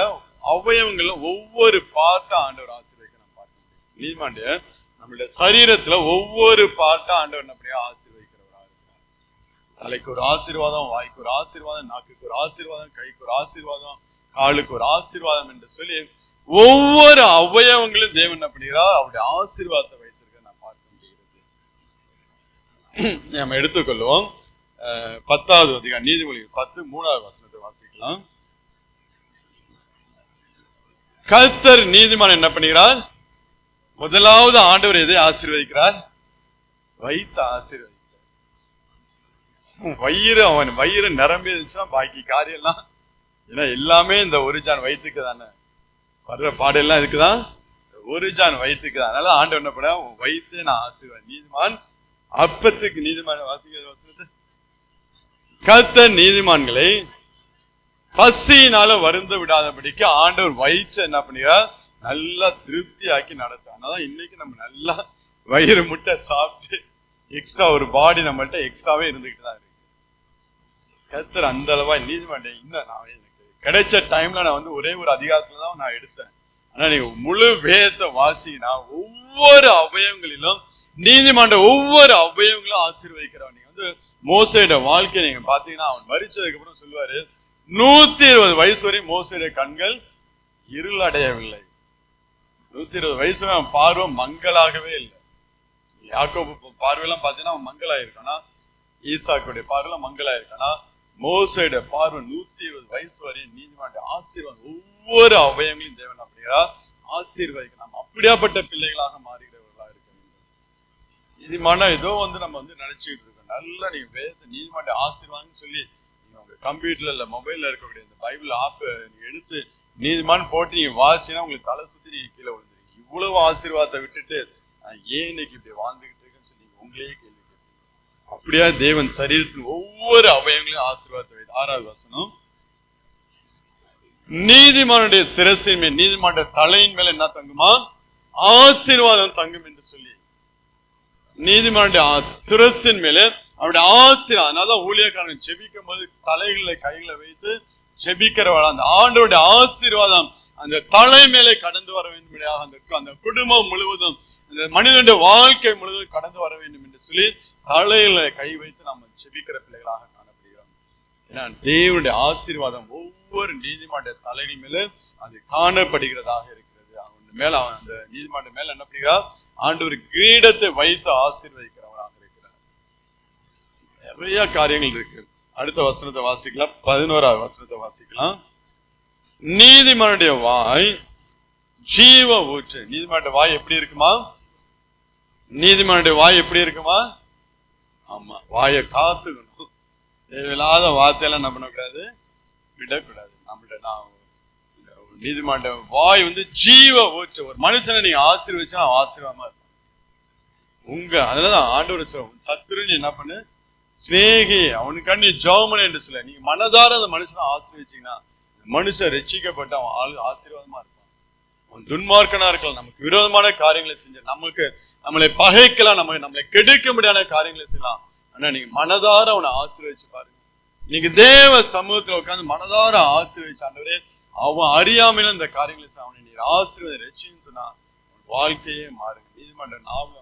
Speaker 1: அவயவங்கள்ல ஒவ்வொரு பாட்டா ஆண்டவர் ஆசீர்வதிக்க நம்ம பார்க்க முடியும். நீதிமானுடைய நம்மளுடைய சரீரத்துல ஒவ்வொரு பாட்டா ஆண்டவர் அப்படியே ஆசீர்வதிக்கிறவராக இருக்கிறார். தலைக்கு ஒரு ஆசீர்வாதம், வாய்க்கு ஒரு ஆசீர்வாதம், நாக்குக்கு ஒரு ஆசீர்வாதம், கைக்கு ஒரு ஆசீர்வாதம், காலுக்கு ஒரு ஆசீர்வாதம் என்று சொல்லி ஒவ்வொரு அவயவங்களும் தேவன் என்ன பண்ணுகிறார்? அவருடைய ஆசீர்வாதத்தை வைத்திருக்க நான் பார்க்க முடிகிறது. நம்ம எடுத்துக்கொள்வோம் 10வது அதிகாரம் நீதிமொழிகள் 10:3 வசனத்தை வாசிக்கலாம். கர்த்தர் நீதிமான் என்ன பண்ணுகிறார்? முதலாவது ஆண்டவர் எதை ஆசீர்வதிக்கிறார்? வைத்து ஆசீர்வதிக்கிறார். அவன் வயிறு நிரம்பி இருந்துச்சுன்னா பாக்கி காரியம் எல்லாம், ஏன்னா எல்லாமே இந்த ஒரு ஜான் வயிற்றுக்கு தானே வர்ற பாடெல்லாம் இருக்குதான், ஒரு ஜான் வயிற்றுக்கு தான். அதனால ஆண்டவர் என்ன பண்ண? வயிற்று நான் ஆசீர்வாதம். நீதிமான் அப்பத்துக்கு நீதிமான வாசிக்கிறது. கர்த்தர் நீதிமான்களை பசியினால வருந்த விடாதபடிக்கு ஆண்டவர் வயிற்று என்ன பண்ணுகிறார்? நல்லா திருப்தி ஆக்கி நடத்தும். அதனால இன்னைக்கு நம்ம நல்லா வயிறு முட்டை சாப்பிட்டு எக்ஸ்ட்ரா ஒரு பாடி நம்மள்ட்ட எக்ஸ்ட்ராவே இருந்துகிட்டு தான் இருக்கு. கர்த்தர் அந்த அளவா நீதிமான் இன்னும் நான் எனக்கு கிடைச்ச டைம்ல நான் ஒரே ஒரு அதிகாரத்துல தான் நான் எடுத்தேன். ஆனா நீங்க முழு வேதத்தை வாசினா ஒவ்வொரு அவயவங்களிலும் நீதிமான் ஒவ்வொரு அவயவங்களும் ஆசீர்வதிக்கிறவன். நீங்க மோசேயோட வாழ்க்கையை நீங்க பாத்தீங்கன்னா, அவன் மரிச்சதுக்கு அப்புறம் சொல்லுவாரு, 120 வயசு வரை மோசேயோட கண்கள் இருளடையவில்லை. 120 வயசு அவன் பார்வை மங்களாகவே இல்லை. யாக்கோபு பார்வையெல்லாம் பாத்தீங்கன்னா அவன் மங்களாயிருக்கானா, ஈசாக்குடைய பார்வையெல்லாம் மங்களாயிருக்கானா, மோசேயோட பார்வை 120 வயசு வரை நீதிமான் ஆசீர்வாதம். ஒவ்வொரு அவயவங்களையும் தேவன் அப்படியா ஆசீர்வதிக்கலாம். அப்படியாப்பட்ட பிள்ளைகளாக மாறுகிறவர்களாக இருக்க வேண்டும். நீதிமான ஏதோ நம்ம நினைச்சுக்கிட்டு இருக்கோம். நல்லா நீங்க வேதத்தை நீதிமான் ஆசீர்வாதம்னு சொல்லி நீங்க உங்க கம்ப்யூட்டர்ல இல்ல மொபைல்ல இருக்கக்கூடிய இந்த பைபிள் ஆப் நீங்க எடுத்து நீதிமான் போட்டு நீங்க வாசினா உங்களுக்கு தலை சுத்தி நீங்க கீழே விழுந்துருக்கீங்க. இவ்வளவு ஆசீர்வாதத்தை விட்டுட்டு நான் ஏன் இன்னைக்கு இப்படி வாழ்ந்துகிட்டு இருக்கேன்னு சொல்லி உங்களையே கேள்வி. அப்படியா தேவன் சரீரத்தில் ஒவ்வொரு அவயவங்களையும் ஆசீர்வாதத்தை வைத்து. 6வது வசனம், நீதிமானுடைய சிரசின் மேல், நீதிமானுடைய தலையின் மேல என்ன தங்குமா? ஆசீர்வாதம் தங்கும் என்று சொல்லி நீதிமானுடைய சிரசின் மேல அவருடைய ஆசீர்வாதம். அதனால ஊழியக்காரன் ஜெபிக்கும் போது தலைகளை கைகளை வைத்து ஜெபிக்கிறவள் அந்த ஆண்டோட ஆசீர்வாதம் அந்த தலை மேலே கடந்து வர வேண்டும். அந்த குடும்பம் முழுவதும் அந்த மனிதனுடைய வாழ்க்கை முழுவதும் கடந்து வர வேண்டும் என்று சொல்லி தலையில கை வைத்து நாம் ஜெபிக்கிற பிள்ளைகளாக காணப்படுகிறோம். ஏன்னா தேவனுடைய ஆசீர்வாதம் ஒவ்வொரு நீதிமானுடைய தலைகள் மேல அது காணப்படுகிறதாக இருக்கிறது. அவன் மேல அந்த நீதிமானுடைய மேல என்ன பண்ணுகிறார்? ஆண்டவர் கிரீடத்தை வைத்து ஆசீர்வதிக்கிறவராக இருக்கிறார். நிறைய காரியங்கள் இருக்கு. அடுத்த வசனத்தை வாசிக்கலாம். 11வது வசனத்தை வாசிக்கலாம். நீதிமானுடைய வாய் ஜீவ ஊற்று. நீதிமானுடைய வாய் எப்படி இருக்குமா? நீதிமானுடைய வாய் எப்படி இருக்குமா? ஆமா, வாயை காத்துக்கணும். தேவையில்லாத வார்த்தையெல்லாம் என்ன பண்ணக்கூடாது, விடக்கூடாது. நம்மள்ட்ட நீதிமாண்ட வாய் ஜீவ ஊற்று. ஒரு மனுஷனை நீங்க ஆசீர்வதிச்சா அவன் ஆசீர்வாதமா இருப்பான். அதனாலதான் ஆண்டவர் சொல்ல, சத்துரு நீ என்ன பண்ணு, ஸ்நேகி அவனுக்காண்டி நீ ஜெபம் என்று சொல்ல. நீங்க மனதார அந்த மனுஷனை ஆசீர்வதிச்சீங்கன்னா மனுஷன் ரட்சிக்கப்பட்டு அவன் ஆசீர்வாதமா இருப்பான். அவன் துன்மார்க்கனா இருக்கலாம், நமக்கு விரோதமான காரியங்களை செஞ்ச, நம்மளை பகைக்கலாம், நம்மளை கெடுக்க முடியாத காரியங்களை செய்யலாம். ஆனா நீங்க மனதார அவனை ஆசீர்வதிச்சு பாருங்க. நீங்க தேவ சமூகத்துல உட்கார்ந்து மனதார ஆசீர்வதிச்சாண்டவரே, அவன் அறியாமையில இந்த காரியங்களை அவனை நீங்க ஆசீர்வாத ரட்சின்னு சொன்னா வாழ்க்கையே மாறுங்க. நீதிமன்ற நாவல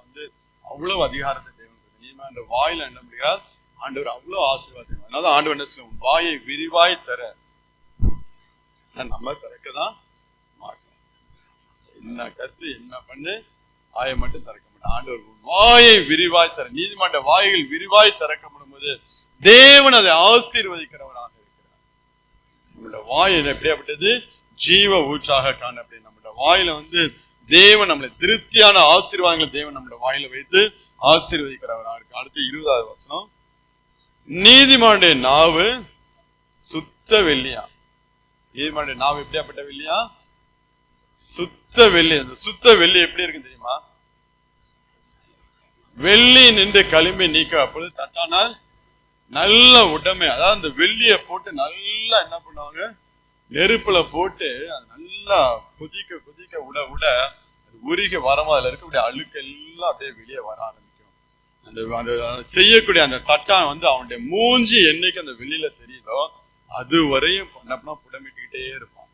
Speaker 1: அவ்வளவு அதிகாரத்தை தேவன். நீதிமன்ற வாயில என்ன முடியாது, ஆண்டவர் அவ்வளவு ஆசீர்வாதம். அதனால ஆண்டவர் என்ன சொல்ல, வாயை விரிவாய் தர நம்ம திறக்கதான் மாட்டோம். என்ன கத்து என்ன பண்ணு வாயை மட்டும் திறக்க மாட்டோம். ஆண்டவர் வாயை விரிவாய் தர, நீதிமன்ற வாய்கள் விரிவாய் திறக்கப்படும் போது தேவன் அதை ஆசீர்வதிக்கிறவராக இருக்கிறார். நம்முடைய வாய் எப்படியாப்பட்டது? ஜீவ ஊற்றாக காணப்படும். நம்முடைய வாயில தேவன் நம்மளை திருப்தியான ஆசீர்வாதங்களை தேவன் நம்முடைய வாயில வைத்து ஆசீர்வதிக்கிறவராக இருக்கு. அடுத்து 20வது வசனம். நீதிமானுடைய நாவு சுத்த வெள்ளியா. நீதிமானுடைய நாவு எப்படியாப்பட்ட வெள்ளியா? சுத்த வெள்ளி. அந்த சுத்த வெள்ளி எப்படி இருக்கு தெரியுமா? வெள்ளி நின்று களிம்பை நீக்க அப்பொழுது தட்டானால் நல்ல உடமை. அதாவது அந்த வெள்ளிய போட்டு நல்லா என்ன பண்ணுவாங்க, நெருப்புல போட்டு அது நல்லா கொதிக்க கொதிக்க உட உட உருகி வரமா அதுல இருக்கக்கூடிய அழுக்கு எல்லாம் அப்படியே வெளியே வர ஆரம்பிக்கும். அந்த செய்யக்கூடிய அந்த தட்டான் அவனுடைய மூஞ்சி என்னைக்கு அந்த வெளியில தெரியுதோ அது வரையும் என்ன பண்ணா புடமிட்டுக்கிட்டே இருப்பான்.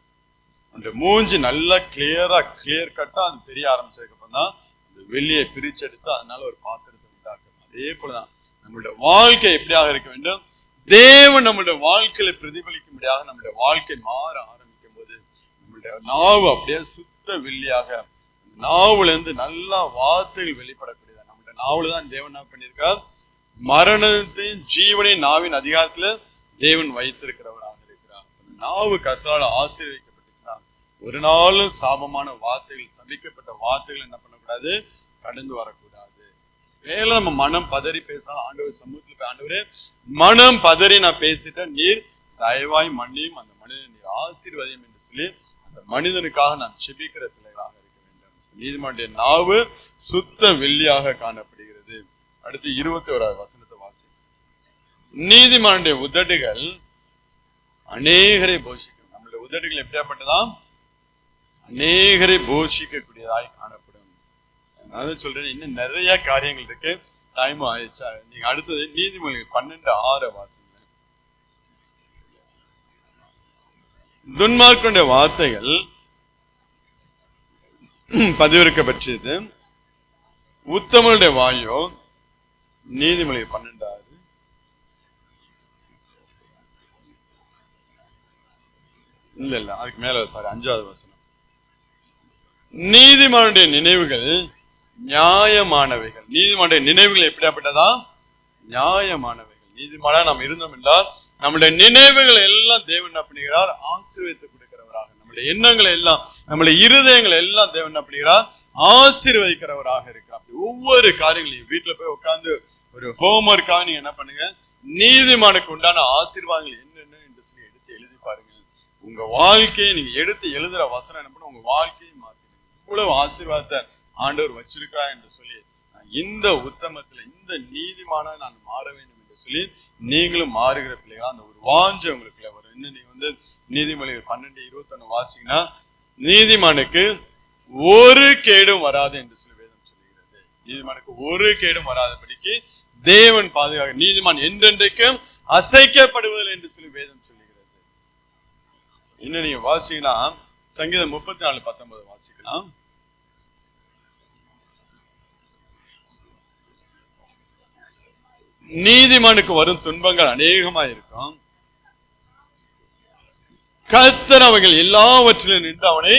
Speaker 1: அந்த மூஞ்சி நல்லா கிளியர் கட்டா அது தெரிய ஆரம்பிச்சதுக்கு அப்புறம் தான் அந்த வெள்ளியை பிரிச்செடுத்து அதனால ஒரு பாத்திரத்தை உண்டாக்கணும். அதே போலதான் நம்மளுடைய வாழ்க்கை எப்படியாக இருக்க வேண்டும்? தேவன் நம்மளுடைய வாழ்க்கையில பிரதிபலிக்கும்படியாக நம்மளுடைய வாழ்க்கை மாற ஆரம்பிக்கும் போது நம்மளுடைய நாவு அப்படியே சுத்த வெள்ளியாக, நாவுல இருந்து நல்லா வார்த்தைகள் வெளிப்படக்கூடியதா. நம்மளுடைய நாவுல தான் தேவன் என்ன பண்ணியிருக்கார்? மரணத்தையும் ஜீவனையும் நாவின் அதிகாரத்துல தேவன் வைத்திருக்கிறவராக இருக்கிறார். நாவு கர்த்தரால் ஆசீர்வதிக்கப்பட்டுச்சுன்னா ஒரு நாளும் சாபமான வார்த்தைகள், சபிக்கப்பட்ட வார்த்தைகள் என்ன பண்ணக்கூடாது? கடந்து வரக்கூடாது. வேலை நம்ம மனம் பதறி பேசலாம். ஆண்டவர் சமூகத்துல போய், ஆண்டவரே மனம் பதறி நான் பேசிட்டேன், நீர் தயவாய் மன்னியும், அந்த மனிதனை நீர் ஆசீர்வதியும் என்று சொல்லி அந்த மனிதனுக்காக நான் செபிக்கிற பிள்ளைகளாக இருக்க வேண்டும். நீதிமானுடைய நாவு சுத்த வெள்ளியாக காணப்படுகிறது. அடுத்து 21வது வசனத்தை வாசி. நீதிமானுடைய உதடுகள் அநேகரை போஷிக்கும். நம்மளுடைய உதடுகள் எப்படியாப்பட்டதான்? அநேகரை போஷிக்கக்கூடியதாய் காணப்படும். நான் சொல்றேன், இன்னும் நிறைய காரியங்கள் இருக்கு. டைம் ஆயிடுச்சா? நீங்க அடுத்தது நீதிமொழிகள் 12:6 வாசிங்க. துன்மார்க்கனுடைய வார்த்தைகள் பதிவிறக்கப்பட்டது, உத்தமனுடைய வாயோ. நீதிமொழி 12:6. இல்ல அதுக்கு மேல 5வது வசனம். நீதிமானுடைய நினைவுகள் நியாயமானவைகள். நீதிமானுடைய நினைவுகள் எப்படியாப்பட்டதா? நியாயமானவைகள். நீதிமானா நாம் இருந்தோம் என்றால் நம்முடைய நினைவுகள் எல்லாம் தேவன் என்ன பண்ணுகிறார்? ஆசீர்வதித்து கொடுக்கிறவராக. நம்முடைய எண்ணங்களை எல்லாம், நம்முடைய இருதயங்களை எல்லாம் தேவன் என்ன பண்ணுகிறார்? ஆசீர்வதிக்கிறவராக இருக்கிறார். ஒவ்வொரு காரியங்களையும் வீட்டுல போய் உட்கார்ந்து ஒரு ஹோம்ஒர்க்காக நீங்க என்ன பண்ணுங்க, நீதிமானுக்கு உண்டான ஆசீர்வாதங்கள் என்னென்ன என்று சொல்லி எடுத்து எழுதி பாருங்க. உங்க வாழ்க்கையை நீங்க எடுத்து எழுதுற வசனம் என்ன பண்ண உங்க வாழ்க்கையை மாத்திடுங்க. இவ்வளவு ஆசீர்வாதத்தை ஆண்டவர் வச்சிருக்கா என்று சொல்லி இந்த உத்தமத்துல இந்த நீதிமான நான் மாற வேண்டும் என்று சொல்லி நீங்களும் மாறுகிற பிள்ளைகளா அந்த ஒரு வாஞ்சை உங்களுக்குள்ள வரும். இன்னும் நீங்க நீதிமொழிகள் 12:21 வாசிங்கன்னா, நீதிமானுக்கு ஒரு கேடும் வராது என்று சொல்லி வேதம் சொல்லுகிறது. நீதிமானுக்கு ஒரு கேடும் வராதபடிக்கு தேவன் பாதுகாக்க, நீதிமான் என்றென்றைக்கும் அசைக்கப்படுவதில்லை என்று சொல்லி வேதம் சொல்லுகிறது. இன்னும் நீங்க வாசிங்கன்னா சங்கீதம் 34:19 வாசிக்கலாம். நீதிமானுக்கு வரும் துன்பங்கள் அநேகமா இருக்கும், கர்த்தர் அவைகள் எல்லாவற்றிலும் நின்று அவனை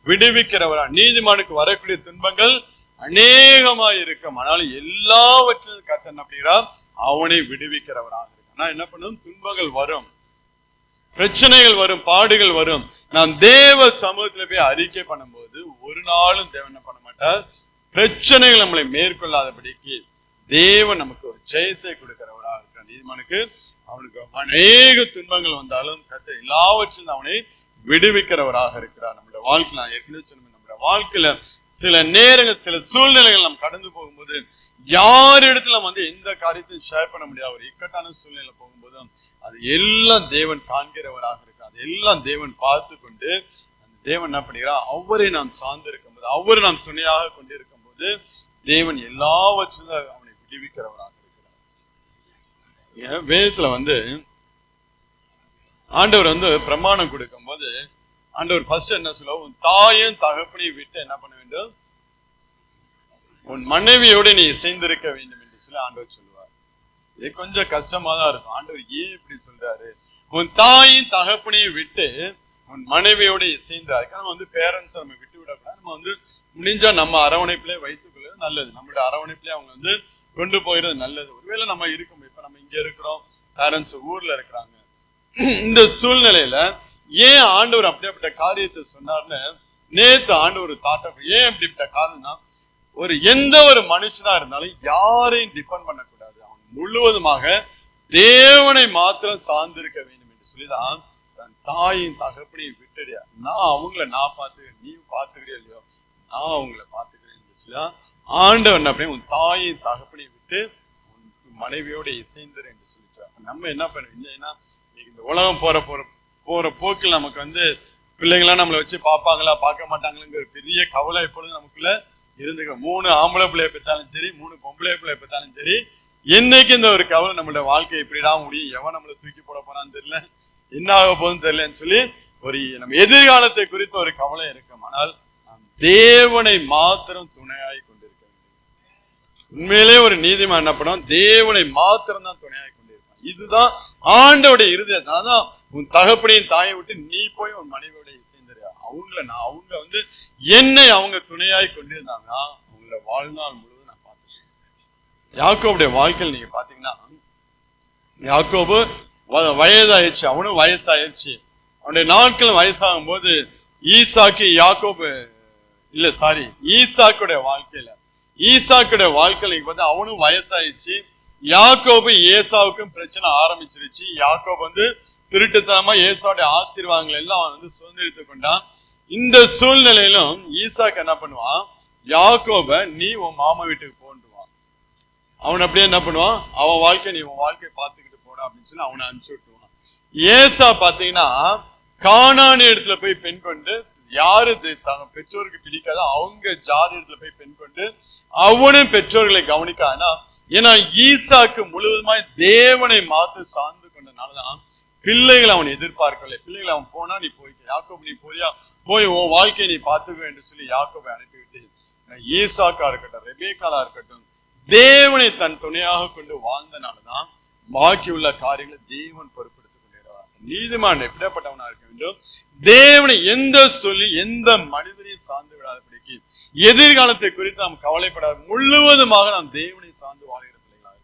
Speaker 1: விடுவிக்கிறவரா. நீதிமானுக்கு வரக்கூடிய துன்பங்கள் அநேகமா இருக்கும், ஆனாலும் எல்லாவற்றிலும் கர்த்தர் என்ன பண்ணுகிறார்? அவனை விடுவிக்கிறவராக இருக்கு. ஆனா என்ன பண்ணும்? துன்பங்கள் வரும், பிரச்சனைகள் வரும், பாடுகள் வரும். நாம் தேவ சமூகத்துல போய் அறிக்கை பண்ணும்போது ஒரு நாளும் தேவன் என்ன பண்ண மாட்டார்? பிரச்சனைகள் நம்மளை மேற்கொள்ளாதபடிக்கு தேவன் நமக்கு ஒரு ஜெயத்தை கொடுக்கிறவராக இருக்கிறார். நீதிமானுக்கு அவனுக்கு அநேக துன்பங்கள் வந்தாலும் கர்த்தர் எல்லாவற்றிலும் அவனை விடுவிக்கிறவராக இருக்கிறார். நம்முடைய வாழ்க்கை நான் ஏற்கனவே சொன்ன, நம்முடைய வாழ்க்கையில சில நேரங்கள், சில சூழ்நிலைகள் நாம் கடந்து போகும்போது யார் இடத்துல எந்த காரியத்தையும் ஷேர் பண்ண முடியாது. ஒரு இக்கட்டான சூழ்நிலை போகும்போதும் அது எல்லாம் தேவன் காண்கிறவராக இருக்கிறார். அது எல்லாம் தேவன் பார்த்து கொண்டு அந்த தேவன் என்ன பண்ணுகிறார்? அவரை நாம் சார்ந்து இருக்கும் போது, அவரை நாம் துணையாக கொண்டிருக்கும் போது தேவன் எல்லாவற்றிலும் அவனை விடுவிக்கிறவராக இருக்கிறார். வேதத்துல ஆண்டவர் பிரமாணம் கொடுக்கும் போது ஆண்டவர் ஃபர்ஸ்ட் என்ன சொல்ல, உன் தாயும் தகப்பனையும் விட்டு என்ன பண்ண வேண்டும்? உன் மனைவியோட நீ சேர்ந்திருக்க வேண்டும் என்று சொல்லி ஆண்டவர் சொல்லுவார். இது கொஞ்சம் கஷ்டமா தான் இருக்கும். ஆண்டவர் ஏன் இப்படி சொல்றாரு? உன் தாயும் தகப்பனையும் விட்டு உன் மனைவியோட இசைந்தா இருக்க. நம்ம வந்து பேரண்ட்ஸ் நம்ம விட்டு விடக்கூடாது. நம்ம வந்து முடிஞ்சா நம்ம அரவணைப்பிலே வைத்துக் கொள்வது நல்லது. நம்மளுடைய அரவணைப்பிலே அவங்க வந்து கொண்டு போயிறது நல்லது. ஒருவேளை நம்ம இருக்கும், இப்ப நம்ம இங்க இருக்கிறோம், பேரண்ட்ஸ் ஊர்ல இருக்கிறாங்க, இந்த சூழ்நிலையில ஏன் ஆண்டவர் அப்படிப்பட்ட காரியத்தை சொன்னார்னு நேத்து ஆண்டவர் ஏன் இப்படிப்பட்ட காரணம்னா, எந்த ஒரு மனுஷனா இருந்தாலும் யாரையும் டிபெண்ட் பண்ணக்கூடாது. அவன் முழுவதுமாக தேவனை மாத்திரம் சார்ந்திருக்க வேண்டும் என்று சொல்லிதான் தன் தாயின் தகப்பனையும் விட்டுடியா, நான் பார்த்துக்கிறேன், நீ பார்த்துக்கிறியா இல்லையோ, நான் அவங்களை பார்த்துக்கிறேன் என்று சொல்லிதான் ஆண்டவன் அப்படியே உன் தாயின் தகப்பனை விட்டு உன் மனைவியோட இசைந்தர் என்று சொல்லிட்டார். நம்ம என்ன பண்ணுவீங்கன்னா, இந்த உலகம் போற போக்கில் நமக்கு வந்து பிள்ளைங்களாம் நம்மளை வச்சு பார்ப்பாங்களா பார்க்க மாட்டாங்களாங்கிற பெரிய கவலை எப்பொழுது நமக்குள்ள இருந்துக்க. 3 ஆம்பளை பிள்ளைய பெற்றாலும் சரி, 3 பொம்பளை பிள்ளைய பெற்றாலும் சரி, என்னைக்கு இந்த ஒரு கவலை நம்மளோட வாழ்க்கை எப்படிதான் முடியும், எவன் நம்மளை தூக்கி போட போறான்னு தெரியல, என்ன ஆக போகுதுன்னு தெரியலன்னு சொல்லி நம்ம எதிர்காலத்தை குறித்த ஒரு கவலை இருக்கும். ஆனால் தேவனை மாத்திரம் துணையாய் கொண்டிருக்க வேண்டும். உண்மையிலே ஒரு நீதிமான் என்ன பண்ணும், தேவனை மாத்திரம் தான் துணையாய் கொண்டிருப்பான். இதுதான் ஆண்டோடைய இருதயத்தான். உன் தகப்பனையும் தாயை விட்டு நீ போய் உன் மனைவியோட இசைந்தறியா, அவங்க வந்து என்னை அவங்க துணையாய் கொண்டிருந்தாங்கன்னா அவங்களோட வாழ்நாள் முழுவதும் நான் பார்த்துருக்கேன். யாக்கோபுடைய வாழ்க்கையில் நீங்க பாத்தீங்கன்னா, யாக்கோபு வயதாயிடுச்சு, அவனும் வயசாயிடுச்சு. அவனுடைய நாட்கள் வயசாகும் போது ஈசாக்குடைய வாழ்க்கையில பார்த்தா அவனும் வயசாயிடுச்சு. யாக்கோபு ஏசாவுக்கும் பிரச்சனை ஆரம்பிச்சிருச்சு. யாக்கோபு வந்து திருட்டுத்தனமா ஏசாவுடைய ஆசீர்வாதங்கள் எல்லாம் அவன் வந்து சுதந்திரித்துக் கொண்டான். இந்த சூழ்நிலையிலும் ஈசாக்கு என்ன பண்ணுவான், யாக்கோப நீ உன் மாமா வீட்டுக்கு போன்றுவான். அவன் அப்படியே என்ன பண்ணுவான், அவன் வாழ்க்கை நீ உன் வாழ்க்கையை பார்த்துக்கிட்டு போட அப்படின்னு சொல்லி அவனை அனுப்பிச்சு விட்டுருவான். ஏசா பாத்தீங்கன்னா கானானி இடத்துல போய் பெண் கொண்டு, யாரு தங்க பெற்றோருக்கு பிடிக்காத அவங்க ஜாதி இடத்துல போய் பெண் கொண்டு அவனும் பெற்றோர்களை கவனிக்கானா. ஏன்னா ஈசாக்கு முழுவதுமாய் தேவனை மாத்து சார்ந்து கொண்டனாலதான் பிள்ளைகளை அவன் எதிர்பார்க்கல. பிள்ளைகளை அவன் போனா நீ போய்க்க, யாக்கோபு நீ போறியா, போய் உன் வாழ்க்கையை நீ பார்த்துக்க என்று சொல்லி யாக்கோபை அனுப்பிவிட்டு, ஈசாக்கா இருக்கட்டும், ரெபேக்காலா இருக்கட்டும், தேவனை தன் துணையாக கொண்டு வாழ்ந்தனாலதான் பாக்கி உள்ள காரியங்களை தேவன் பொறுப்படுத்திக் கொண்டிருக்கிறார். நீதிமான் எப்படிப்பட்டவனா இருக்க வேண்டும், தேவனை எந்த மனிதனையும் சார்ந்து விடாதபடிக்கு, எதிர்காலத்தை குறித்து நாம் கவலைப்படாத முழுவதுமாக நாம் தேவனை சார்ந்து வாழ்கிற பிள்ளைகளாக.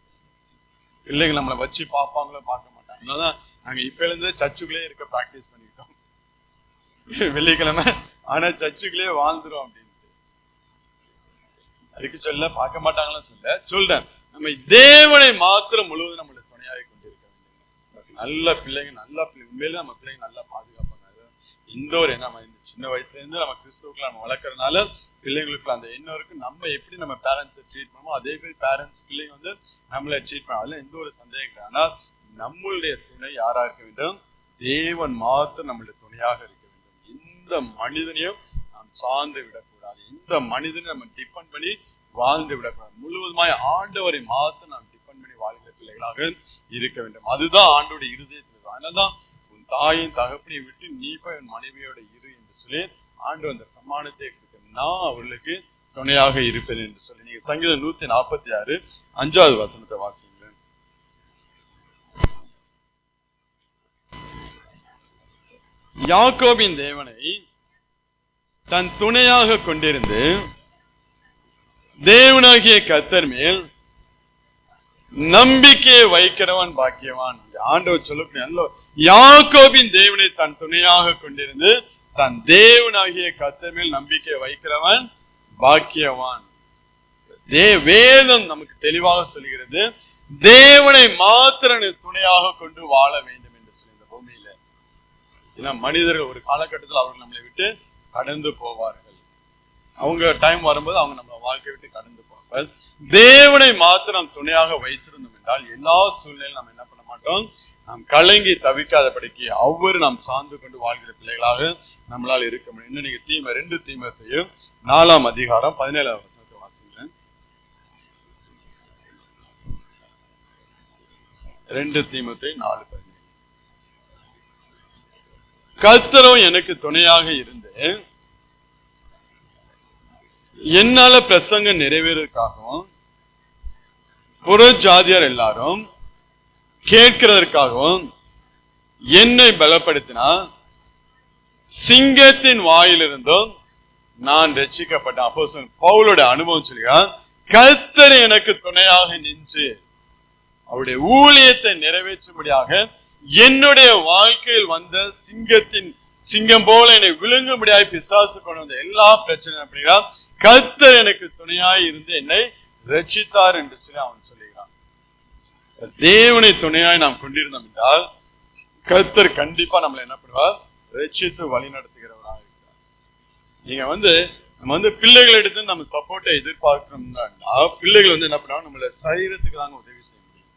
Speaker 1: பிள்ளைகள் நம்மளை வச்சு பார்ப்பாங்களோ பார்க்க மாட்டாங்க. அதனாலதான் நாங்க இப்ப இருந்து சர்ச்சுக்குள்ளே இருக்க பிராக்டிஸ் பண்ணிக்கிட்டோம். வெள்ளிக்கிழமை ஆனா சர்ச்சுக்குள்ளே வாழ்ந்துரும் அப்படின்னு அதுக்கு சொல்ல பார்க்க மாட்டாங்களா சொல்றேன். நம்ம தேவனை மாத்திரம் முழுவதும் நம்மளுடைய துணையாக கொண்டிருக்க வேண்டும். நல்ல பிள்ளைங்க உண்மையில நம்ம பிள்ளைங்க நல்லா பாதுகாப்பாங்க. இந்த ஒரு என்ன சின்ன வயசுல இருந்து நம்ம கிறிஸ்துவுக்குள்ள நம்ம வளர்க்கறதுனால பிள்ளைங்களுக்கு அந்த எண்ணம் இருக்கு. நம்ம எப்படி நம்ம பேரண்ட்ஸை ட்ரீட் பண்ணுமோ அதே மாதிரி பேரண்ட்ஸ் பிள்ளைங்க வந்து நம்மளை ட்ரீட் பண்ண, அதுல எந்த ஒரு சந்தேகம் இல்லை. ஆனால் நம்மளுடைய துணை யாரா இருக்க வேண்டும், தேவன் மாத்திரம் நம்மளுடைய துணையாக இருக்க வேண்டும். எந்த மனிதனையும் நாம் சார்ந்து விடக்கூடாது, எந்த மனிதனையும் நம்ம டிபெண்ட் பண்ணி வாழ்ந்து விடக்கூடாது. முழுவதுமாய் ஆண்டவரை மாத்திரம் நாம் டிபெண்ட் பண்ணி வாழ்கிற பிள்ளைகளாக இருக்க வேண்டும். அதுதான் ஆண்டோடைய இருதயத்தில். அதனாலதான் உன் தாயின் தகப்பனை விட்டு நீ போய் உன் மனைவியோட இரு என்று சொல்லி ஆண்டு அந்த பிரமாணத்தை கொடுக்க, நான் அவர்களுக்கு துணையாக இருப்பேன் என்று சொல்லி. நீங்க சங்கீதம் 146 5வது வசனத்தை வாசிங்க. யாக்கோபின் தேவனை தன் துணையாக கொண்டிருந்து தேவனாகிய கர்த்தர் மேல் நம்பிக்கையை வைக்கிறவன் பாக்கியவான். ஆண்டவர் சொல்லக்கூடிய யாக்கோபின் தேவனை தன் துணையாக கொண்டிருந்து தன் தேவனாகிய கர்த்தர் மேல் நம்பிக்கை வைக்கிறவன் பாக்கியவான். வேதம் நமக்கு தெளிவாக சொல்கிறது, தேவனை மாத்திரம் துணையாக கொண்டு வாழ வேண்டும் என்று சொல்லி இந்த பூமியில. ஏன்னா மனிதர்கள் ஒரு காலகட்டத்தில் அவர்கள் நம்மளை விட்டு கடந்து போவார்கள். அவங்க டைம் வரும்போது அவங்க நம்ம வாழ்க்கை விட்டு கடந்து போவார்கள். தேவனை மாத்திரம் துணையாக வைத்திருந்தோம் என்றால் எல்லா சூழ்நிலையும் நம்ம என்ன பண்ண மாட்டோம், நாம் கலங்கி தவிக்காதபடிக்கு ஒவ்வொரு நாம் சார்ந்து கொண்டு வாழ்கிற பிள்ளைகளாக நம்மளால் இருக்க முடியும். இன்னும் நீங்க 2 தீமோத்தேயு 4ஆம் அதிகாரம் 17ஆம் வசனத்தை வாசிங்க. 2 தீமோத்தேயு 4:17. கர்த்தரும் எனக்கு துணையாக இருந்து என்னால பிரசங்கம் நிறைவேறதுக்காகவும் புற ஜாதியார் எல்லாரும் கேட்கிறதற்காகவும் என்னை பலப்படுத்தினா சிங்கத்தின் வாயிலிருந்தும் நான் ரட்சிக்கப்பட்டேன். அப்போஸ்தலன் பவுலோட அனுபவம் சொல்லுகிறான், கர்த்தர் எனக்கு துணையாக நின்று அவருடைய ஊழியத்தை நிறைவேற்றும்படியாக என்னுடைய வாழ்க்கையில் வந்த சிங்கம் போல என்னை விழுங்கும்படியாக பிசாசு கொண்டு வந்த எல்லா பிரச்சனையும் அப்படின்னா கர்த்தர் எனக்கு துணையாய் இருந்து என்னை ரட்சித்தார் என்று சொல்லி அவன் சொல்லுகிறான். தேவனை துணையாய் நாம் கொண்டிருந்தோம் என்றால் கர்த்தர் கண்டிப்பா நம்மளை என்ன பண்ணுவார், ரட்சித்து வழி நடத்துகிறவராக இருக்கிறார். நீங்க நம்ம பிள்ளைகளிடத்து நம்ம சப்போர்ட்டை எதிர்பார்க்கணும்னா பிள்ளைகள் என்ன பண்ணுவாங்க, நம்மள சரீரத்துக்கு தாங்க உதவி செய்ய முடியும்.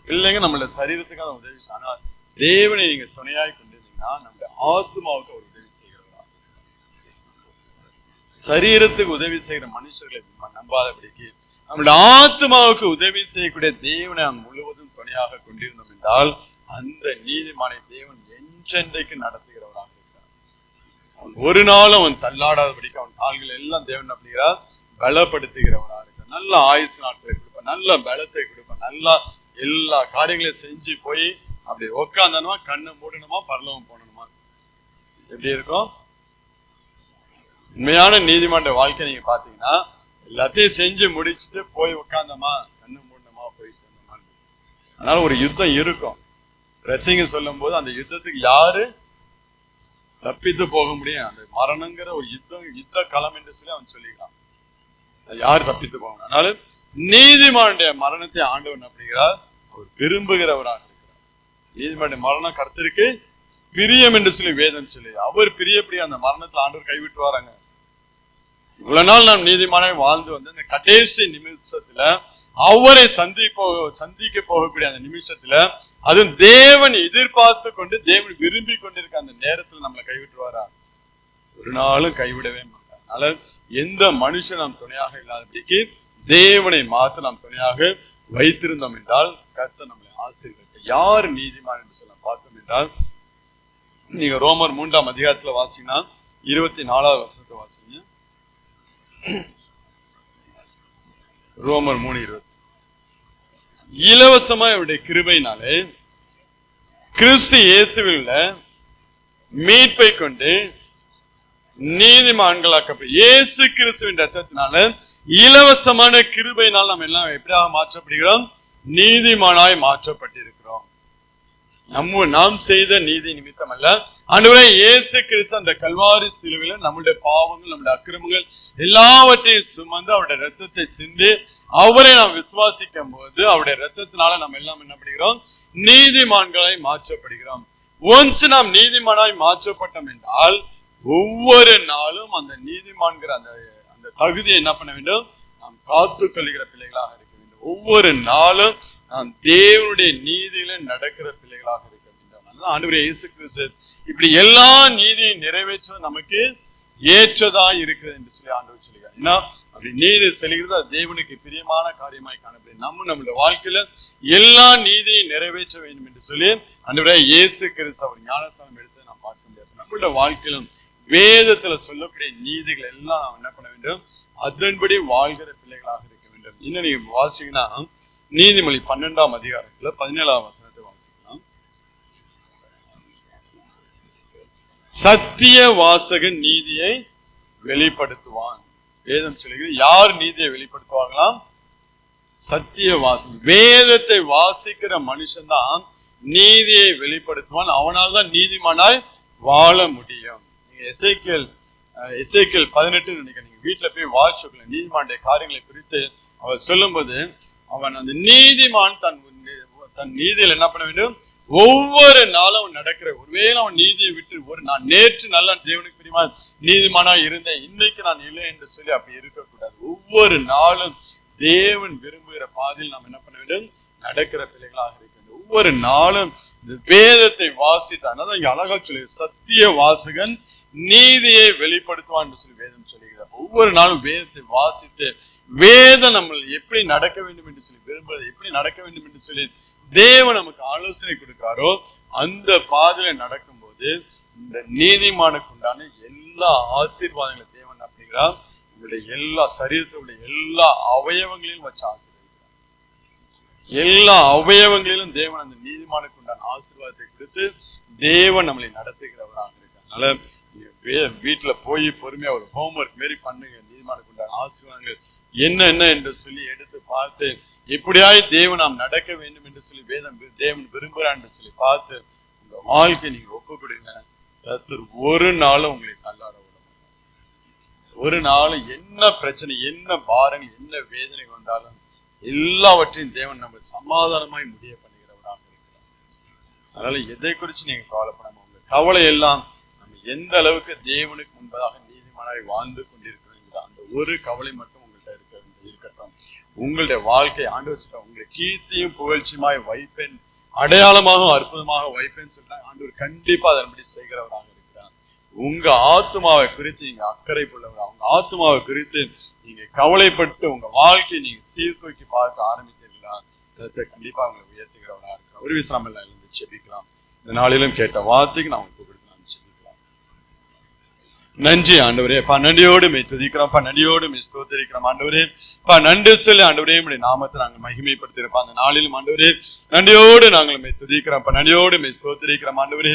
Speaker 1: பிள்ளைங்க நம்மள சரீரத்துக்காக உதவி செய்யும். ஆனால் தேவனை நீங்க துணையாய் கொண்டிருந்தீங்கன்னா நம்முடைய ஆத்மாவுக்கு ஒரு உதவி செய்கிறவரா. சரீரத்துக்கு உதவி செய்கிற மனுஷர்களை நம்பாதபடிக்கு நம்முடைய ஆத்மாவுக்கு உதவி செய்யக்கூடிய தேவனை நாம் முழுவதும் துணையாக கொண்டிருந்தோம் என்றால் அந்த நீதிமானை தேவன் என்றென்றைக்கு நடத்துகிறவராக இருக்கிறார். அவன் ஒரு நாளும் அவன் தள்ளாடாதபடிக்கு அவன் கால்கள் எல்லாம் தேவன் அப்படிங்கிறார் பலப்படுத்துகிறவராக இருக்கிறார். நல்ல ஆயுசு நாட்களை கொடுப்பார், நல்ல பலத்தை கொடுப்பார், நல்லா எல்லா காரியங்களையும் செஞ்சு போய் அப்படி உட்காந்தனுமா கண்ணு மூடணுமா பரலோகம் போனணுமா எப்படி இருக்கும்? உண்மையான நீதிமன்ற வாழ்க்கை நீங்க பாத்தீங்கன்னா எல்லாத்தையும் செஞ்சு முடிச்சுட்டு போய் உட்காந்தமா கண்ணு மூடணுமா போய் சேர்ந்தோமா. அதனால ஒரு யுத்தம் இருக்கும். ரசிங்க சொல்லும் போது அந்த யுத்தத்துக்கு யாரு தப்பித்து போக முடியும்? அந்த மரணங்கிற ஒரு யுத்த களம் என்று சொல்லி அவன் சொல்லிக்கலாம். யாரு தப்பித்து போக முடியும்? அதனால நீதிமானுடைய மரணத்தை ஆண்டவன் அப்படிங்கிறார் அவர் விரும்புகிறவராக இருக்கிறார். நீதிமானுடைய மரணம் கர்த்தருக்கு பிரியம் என்று சொல்லி வேதம் சொல்லி அவர் பிரியப்படி அந்த மரணத்தை ஆண்டவர் கைவிட்டு வராங்க. இவ்வளவு நாள் நாம் நீதிமானாய் வாழ்ந்து வந்து இந்த கடைசி நிமிஷத்துல அவரை சந்திக்க போகக்கூடிய அந்த நிமிஷத்துல அதுவும் தேவன் எதிர்பார்த்து கொண்டு தேவன் விரும்பி கொண்டிருக்க அந்த நேரத்துல நம்மளை கைவிட்டுவாரா? ஒரு நாளும் கைவிடவே மாட்டார். அதனால எந்த மனுஷன் நாம் துணையாக இல்லாதபடிக்கு தேவனை மாற்ற நாம் துணையாக வைத்திருந்தோம் என்றால் கர்த்தர் நம்மளை ஆசீர்வதிப்பார். யார் நீதிமான் என்று சொல்ல பார்த்தோம் என்றால் நீங்க ரோமர் 3ஆம் அதிகாரத்துல வாசிங்கன்னா 24வது வசனத்தை வாசிங்க. ரோமர் 3:20 இலவசமா அவருடைய கிருபையினாலே கிறிஸ்து இயேசுவில் உள்ள மீட்பை கொண்டு நீதிமான்களாக்கப்படும். இயேசு கிறிஸ்துவின் ரத்தத்தினால இலவசமான கிருபையினால் நாம் எல்லாம் எப்படியாக மாற்றப்படுகிறோம்? நீதிமானாய் மாற்றப்பட்டிருக்கிறோம். நாம் செய்த நீதி நிமித்தம் அல்ல, ஆண்டவரே இயேசு கிறிஸ்து அந்த கல்வாரி சிலுவையில நம்முடைய பாவங்கள் நம்முடைய அக்கிரமங்கள் எல்லாவற்றையும் சுமந்து அவருடைய ரத்தத்தை சிந்தி அவரை நாம் விசுவாசிக்கும் போது அவருடைய ரத்தத்தினால நம்ம எல்லாம் என்ன பண்ணுகிறோம்? நீதிமான்களாய் மாற்றப்படுகிறோம். ஒன்ஸ் நாம் நீதிமானாய் மாற்றப்பட்டோம் என்றால் ஒவ்வொரு நாளும் அந்த நீதிமான்கிற அந்த தகுதியை என்ன பண்ண வேண்டும்? நாம் காத்து கொள்கிற பிள்ளைகளாக இருக்க வேண்டும். ஒவ்வொரு நாளும் நாம் தேவனுடைய நீதியில நடக்கிற பிள்ளைகளாக இருக்க வேண்டும். ஆண்டவரே இயேசு கிறிஸ்து இப்படி எல்லா நீதியும் நிறைவேற்ற நமக்கு ஏற்றதா இருக்கிறது என்று சொல்லி ஆண்டவர் சொல்லுகிறார். ஏன்னா அப்படி நீதி செல்கிறது அது தேவனுக்கு பிரியமான காரியமாய் காணப்படும். நம்மளுடைய வாழ்க்கையில எல்லா நீதியும் நிறைவேற்ற வேண்டும் என்று சொல்லி ஆண்டவரே இயேசு கிறிஸ்து அவர் ஞானஸ்நானம் எடுத்து நாம் பார்க்க முடியாது. நம்மளுடைய வாழ்க்கையிலும் வேதத்துல சொல்லக்கூடிய நீதிகள் எல்லாம் நாம் என்ன பண்ண வேண்டும்? அதன்படி வாழ்கிற பிள்ளைகளாக இருக்க வேண்டும். இன்னும் நீங்க வாசிங்கன்னா நீதிமொழி 12ஆம் அதிகாரத்துல 17ஆம் வசனத்தை வாசிக்கலாம். சத்திய வாசகன் நீதியை வெளிப்படுத்துவான். வேதம் சொல்லுகிறது யார் நீதியை வெளிப்படுத்துவாங்களாம்? சத்திய வாசகன். வேதத்தை வாசிக்கிற மனுஷன் தான் நீதியை வெளிப்படுத்துவான். அவனால் தான் நீதிமானாய் வாழ முடியும். நீங்க எசேக்கியேல் 18 நினைக்கிறேன், நீங்க வீட்டுல போய் வாசிக்கல நீதிமானுடைய காரியங்களை குறித்து அவர் சொல்லும்போது அவன் அந்த நீதிமான் தன் நீதியில் என்ன பண்ண வேண்டும்? ஒவ்வொரு நாளும் நடக்கிற ஒருவேளை அவன் நீதியை விட்டு நான் நேற்று நல்ல தேவனுக்கு பிரியமா நீதிமானா இருந்தேன், இன்னைக்கு நான் இல்லை என்று சொல்லி அப்படி இருக்கக்கூடாது. ஒவ்வொரு நாளும் தேவன் விரும்புகிற பாதையில் நாம் என்ன பண்ண வேண்டும்? நடக்கிற பிள்ளைகளாக இருக்க வேண்டும். ஒவ்வொரு நாளும் இந்த வேதத்தை வாசித்தான். இங்க அழகா சொல்லி சத்திய வாசகன் நீதியை வெளிப்படுத்துவான் என்று சொல்லி வேதம் சொல்லுகிறார். ஒவ்வொரு நாளும் வேதத்தை வாசித்து வேதம் நம்ம எப்படி நடக்க வேண்டும் என்று சொல்லி விரும்புறது எப்படி நடக்க வேண்டும் என்று சொல்லி தேவன் நமக்கு ஆலோசனை கொடுக்கிறாரோ அந்த பாதையில நடக்கும் போது இந்த நீதிமானுக்கு உண்டான எல்லா ஆசீர்வாதங்களும் தேவன் அப்படிங்கிறார். உங்களுடைய எல்லா சரீரத்துடைய எல்லா அவயவங்களிலும் வச்சு ஆசீர்வதிக்கிறார். எல்லா அவயவங்களிலும் தேவன் அந்த நீதிமானுக்கு உண்டான ஆசீர்வாதத்தை கொடுத்து தேவன் நம்மளை நடத்துகிறவராக இருக்கார். அதனால வீட்டுல போய் பொறுமையா ஒரு ஹோம்ஒர்க் மாரி பண்ணுங்க. நீதிமானுக்கு உண்டான ஆசீர்வாதங்கள் என்ன என்று சொல்லி எடுத்து பார்த்து எப்படியாய் தேவன் நாம் நடக்க வேண்டும் என்று சொல்லி தேவன் விரும்புகிறான் என்று சொல்லி பார்த்து உங்க வாழ்க்கை நீங்க ஒப்பு கொடுங்க. கர்த்தர் ஒரு நாளும் உங்களை தள்ளாட விட மாட்டார். ஒரு நாளும் என்ன பிரச்சனை, என்ன பாரங்கள், என்ன வேதனை வந்தாலும் எல்லாவற்றையும் தேவன் நம்ம சமாதானமாய் முடிய பண்ணுகிறவராக இருக்கிறார். அதனால எதை குறிச்சு நீங்க கவலைப்படாம உங்க கவலை எல்லாம் நம்ம எந்த அளவுக்கு தேவனுக்கு முன்பதாக நீதிமானாய் வாழ்ந்து கொண்டிருக்கிறோம் அந்த ஒரு கவலை மட்டும் உங்கள்கிட்ட இருக்கட்டும். உங்களுடைய வாழ்க்கை ஆண்டவர் உங்களை கீர்த்தியும் புகழ்ச்சியுமாய் வைப்பேன், அடையாளமாக அற்புதமாக வைப்பேன்னு சொல்றாங்க. ஆண்டவர் கண்டிப்பா அதன்படி செய்கிறவராக இருக்கிறார். உங்க ஆத்மாவை குறித்து நீங்க அக்கறை கொள்ளவர், அவங்க ஆத்மாவை குறித்து நீங்க கவலைப்பட்டு உங்க வாழ்க்கையை நீங்க சீர்தூக்கி பார்க்க ஆரம்பித்தீர்களா கண்டிப்பா அவங்களை உயர்த்துகிறவராக இருக்கிறார். ஒரு விசாரம் எல்லாம் இருந்து செபிக்கலாம். இந்த நாளிலும் கேட்ட வார்த்தைக்கு நான் உங்களுக்கு நன்றி ஆண்டவரே. நன்றியோடு துதிக்கிறோம், நன்றியோடு ஸ்தோத்திரிக்கிறோம் ஆண்டவரே. நன்றி சொல்லி ஆண்டவரே உம்முடைய நாமத்தை நாங்கள் மகிமைப்படுத்திருப்போம். அந்த நாளிலும் ஆண்டவரே நன்றியோடு நாங்கள் துதிக்கிறோம், நன்றியோடு ஸ்தோத்திரிக்கிறோம் ஆண்டவரே.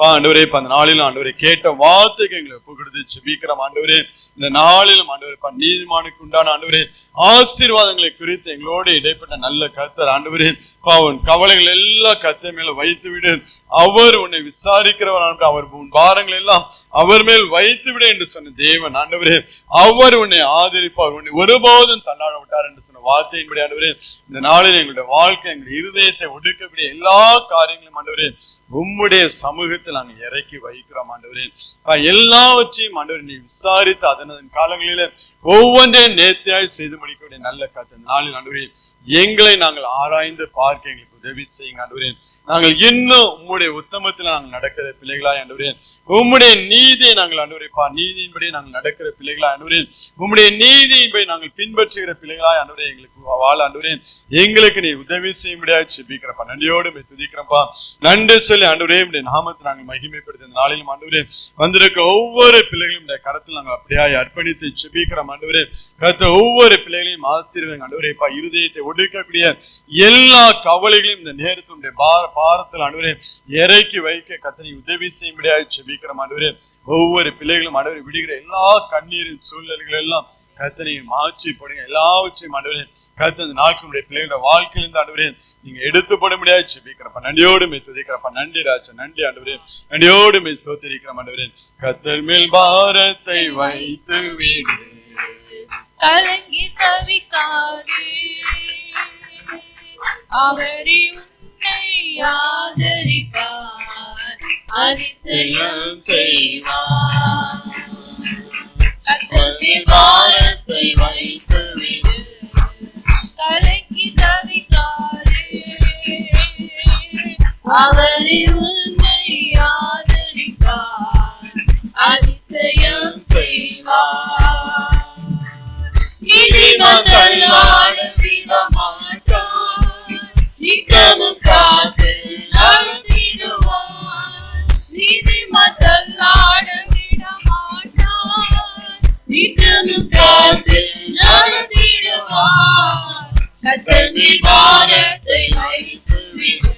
Speaker 1: ஆண்டவரே அந்த நாளிலும் ஆண்டவரே கேட்ட வார்த்தைக்கு எங்களை ஒப்பு கொடுத்து செபிக்கிறோம் ஆண்டவரே. இந்த நாளிலும் ஆண்டவரே நீதிமானுக்கு உண்டான ஆண்டவரே ஆசீர்வாதங்களை குறித்து எங்களோடு இடைப்பட்ட நல்ல கர்த்தர் ஆண்டவரே. உன் கவலைகள் எல்லாம் கர்த்தர் மேல வைத்து விடு. அவர் உன்னை விசாரிக்கிறவர், அவர் உன் பாரங்கள் எல்லாம் அவர் மேல் வைத்து விட என்று சொன்ன தேவன் ஆண்டவரே. அவர் உன்னை ஆதரிப்பார், உன்னை ஒருபோதும் தள்ளாட விட்டார் என்று சொன்ன வார்த்தையின்படி ஆண்டவரே இந்த நாளில் எங்களுடைய வாழ்க்கை, எங்களுடைய இருதயத்தை ஒடுக்கக்கூடிய எல்லா காரியங்களும் ஆண்டவரே உம்முடைய சமூகத்தில் நாங்கள் இறக்கி வைக்கிறோம் ஆண்டவரே. எல்லாவற்றையும் ஆண்டவரே நீ விசாரித்து அதன் காலங்களில ஒவ்வொன்றையும் நேர்த்தியாய் செய்து முடிக்கக்கூடிய நல்ல காத்த நாளில் ஆண்டவரே எங்களை நாங்கள் ஆராய்ந்து பார்க்க எங்களுக்கு உதவி செய்யுங்க ஆண்டவரே. நாங்கள் இன்னும் உம்முடைய உத்தமத்தில் நாங்கள் நடக்கிற பிள்ளைகளாய் ஆண்டவரே, உம்முடைய நீதியை நாங்கள் ஆண்டவரே நீதியின்படி நாங்கள் நடக்கிற பிள்ளைகளாய் ஆண்டவரே, உம்முடைய நீதியின்படி நாங்கள் பின்பற்றுகிற பிள்ளைகளாய் ஆண்டவரே எங்களுக்கு வாழ ஆண்டவரே எங்களுக்கு நீ உதவி செய்ய முடியாது செபிக்கிறப்பா. நன்றியோடு துதிக்கிறப்பா. நன்றி சொல்லி ஆண்டவரே உம்முடைய நாமத்தை நாங்கள் மகிமைப்படுத்த இந்த நாளிலும் ஆண்டவரே வந்திருக்க ஒவ்வொரு பிள்ளைகளும் கரத்தில் நாங்கள் அப்படியாய் அர்ப்பணித்து செபிக்கிறோம் ஆண்டவரே. கருத்து ஒவ்வொரு பிள்ளைகளையும் ஆசீர்வாதம் ஆண்டவரே. இருதயத்தை ஒடுக்கக்கூடிய எல்லா கவலைகளையும் இந்த நேரத்தினுடைய பாரத்தில் ஆண்டவரே இறக்கி வைக்க கர்த்தர் உதவி செய்ய முடியாது செபிக்கிறோம் ஆண்டவரே. ஒவ்வொரு பிள்ளைகளும் ஆண்டவரே விடுகிற எல்லா கண்ணீரின் சூழ்நிலைகள் எல்லாம் கர்த்தரை மாற்றி போடுங்க. எல்லாவற்றையும் ஆண்டவரே கர்த்தர் இந்த நாட்களுடைய பிள்ளைகளோட வாழ்க்கையிலிருந்து ஆண்டவரே நீங்க எடுத்து போட முடியாது செபிக்கிறப்ப. நன்றியோடு துதிக்கிறப்ப. நன்றி ராஜா, நன்றி ஆண்டவரே. நன்றியோடு ஸ்தோத்திரிக்கிறோம் ஆண்டவரே. கர்த்தர் மேல் பாரத்தை வைத்து விடு,
Speaker 2: கலங்கி தவிக்காதே, அவரே உன்னை ஆதரிப்பார், அதிசயம் செய்வார். கர்த்தர் மேல் பாரத்தை வைத்து விடு, கலங்கி தவிக்காதே, அவரே உன்னை ஆதரிப்பார், அதிசயம் செய்வார். நீதிமான் தள்ளாட விட மாட்டார், நித்தமும் காத்து நடத்திடுவார். நீதிமான் தள்ளாட விட மாட்டார், நித்தமும் காத்து நடத்திடுவார். கர்த்தர் மேல் பாரத்தை வைத்து விடு,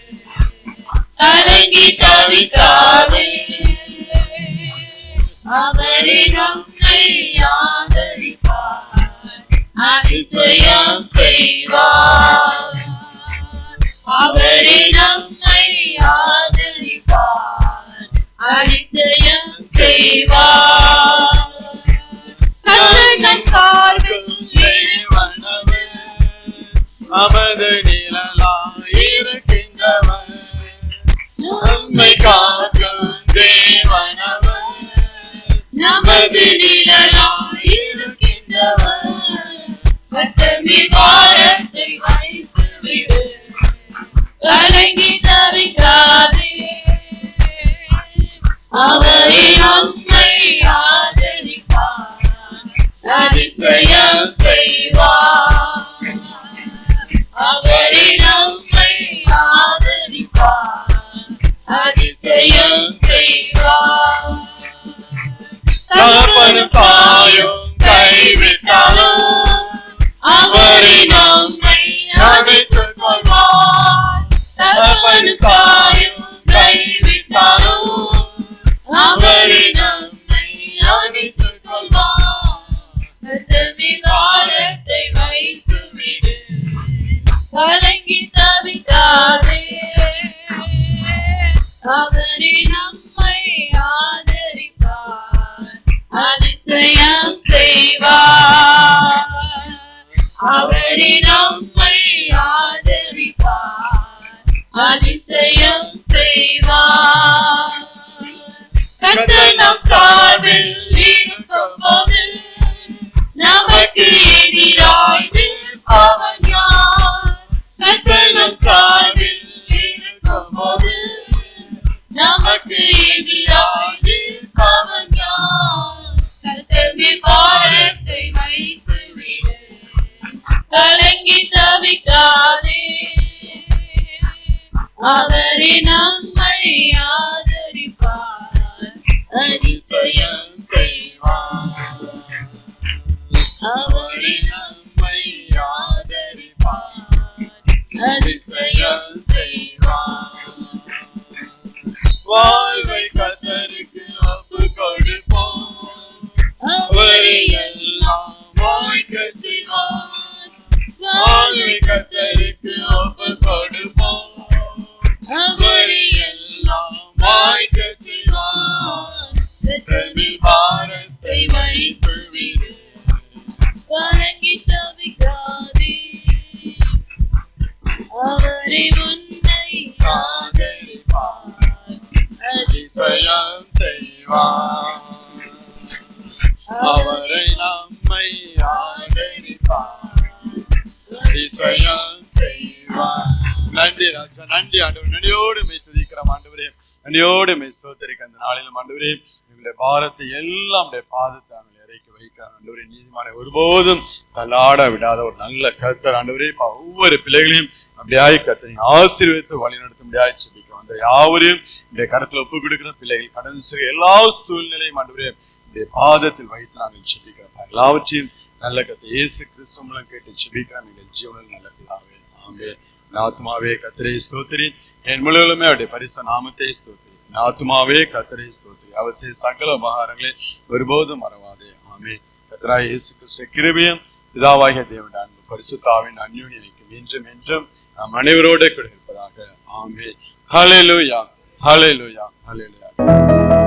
Speaker 2: கலங்கி தவிக்காதே, அவரே நம்மை ஆதரிப்பார், அதிசயம் செய்வார். அவரே நம்மை ஆதரிப்பார், அதிசயம் செய்வார். கர்த்தர் சார்பில்
Speaker 1: நமது நிழலாயிருக்கின்றவர், நம்மை காக்கும் தேவனவர்,
Speaker 2: நமது நிழலாயிருக்கின்றவர். கர்த்தர் மேல் பாரத்தை வைத்து விடு, கலங்கி தவிக்காதே, அவரே நம்மை ஆதரிப்பார், அதிசயம் செய்வார். அவரே நம்மை ஆதரிப்பார், அதிசயம் செய்வார்.
Speaker 1: தகப்பனும் தாயும் கைவிட்டாலும்
Speaker 2: அவரை நம்மை அழைத்துக் கொள்வார். தகப்பனும் தாயும் கைவிட்டாலும் அவரே நம்மை அணைத்துக் கொள்வார். கர்த்தர் பாரத்தை வைத்து விடு, கலங்கி தவிக்காதே. அவரே நம்மை ஆதரிப்பார், அதிசயம் செய்வார். அவரே நம்மை ஆதரிப்பார், அதிசயம் செய்வார். கர்த்தர் நம் சார்பில் இருக்கும்போது நமக்கு எதிராய் நிற்பவன் யார்? கர்த்தர் நம் சார்பில் இருக்கும்போது நமக்கு எதிராய் நிற்பவன் யார்? கர்த்தர் பாரத்தை வைத்து விடு, கலங்கி தவிக்காதே. அவரே நம்மை ஆதரிப்பார், அதிசயம் செய்வார். அவரே நம்மை ஆதரிப்பார், அதிசயம் செய்வார்.
Speaker 1: வாழ்வை கர்த்தருக்கு ஒப்பு கொடுப்போம், அவரை எல்லாம் வாய்க்க செய்வார். வாழ்வை கர்த்தருக்கு ஒப்பு கொடுப்போம், அவரை எல்லாம் வாய்க்க செய்வார். கர்த்தரின் பாரத்தை வைத்து விடு,
Speaker 2: கலங்கி தவிக்காதே. அவரே உன்னை
Speaker 1: ஆதரிப்பார், அதிசயம் செய்வார். அவரை நம்மை ஆதரிப்பார், அதிசயம் செய்வார். நன்றி ராஜா, நன்றி ஆண்டவர். நன்றியோடு மெய் துதிக்கிறோம் ஆண்டவரே, நன்றியோடு மெய் சோதரிக்க அந்த நாளிலும் ஆண்டவரே எங்களுடைய பாரத்தை எல்லாம் பாதத்தை இறக்கி வைக்க ஆண்டவரே. நீதிமான ஒருபோதும் தள்ளாட விடாத ஒரு நல்ல கர்த்தர் ஆண்டவரே. ஒவ்வொரு பிள்ளைகளையும் அப்படியாய் கர்த்தரை ஆசீர்வதித்து வழி நடத்தும்படியாய் ஜெபிக்கிறோம். அந்த யாவரையும் இந்த கருத்துல ஒப்பு கொடுக்கிற பிள்ளைகள் கடந்து செல்கிற எல்லா சூழ்நிலையும் ஆண்டவரே இந்த பாதத்தில் வைத்து நாங்கள் ஜெபிக்கிறோம். எல்லாவற்றையும் நல்ல கர்த்தர் இயேசு கிறிஸ்து மூலம் கேட்டு ஜெபிக்கிறோம் எங்கள் ஜீவனில் நல்ல பிதாவே, ஆமென். ஆத்துமாவே கர்த்தரை ஸ்தோத்திரி, என் முழுவதுமே அவருடைய பரிசு நாமத்தை ஸ்தோத்திரி. ஆத்துமாவே கர்த்தரை ஸ்தோத்திரி, அவர் செய்த சகல உபகாரங்களை ஒருபோதும் மறவாதே. ஆமென். கர்த்தராகிய இயேசு கிறிஸ்துவின் கிருபையும் பிதாவாகிய தேவனுடைய அன்பு பரிசுத்த ஆவியின் அந்யோன்யம் என்றும் என்றும் நம் அனைவரோடு கூட இருப்பதாக. ஆமென். ஹல்லேலூயா, ஹல்லேலூயா, ஹல்லேலூயா.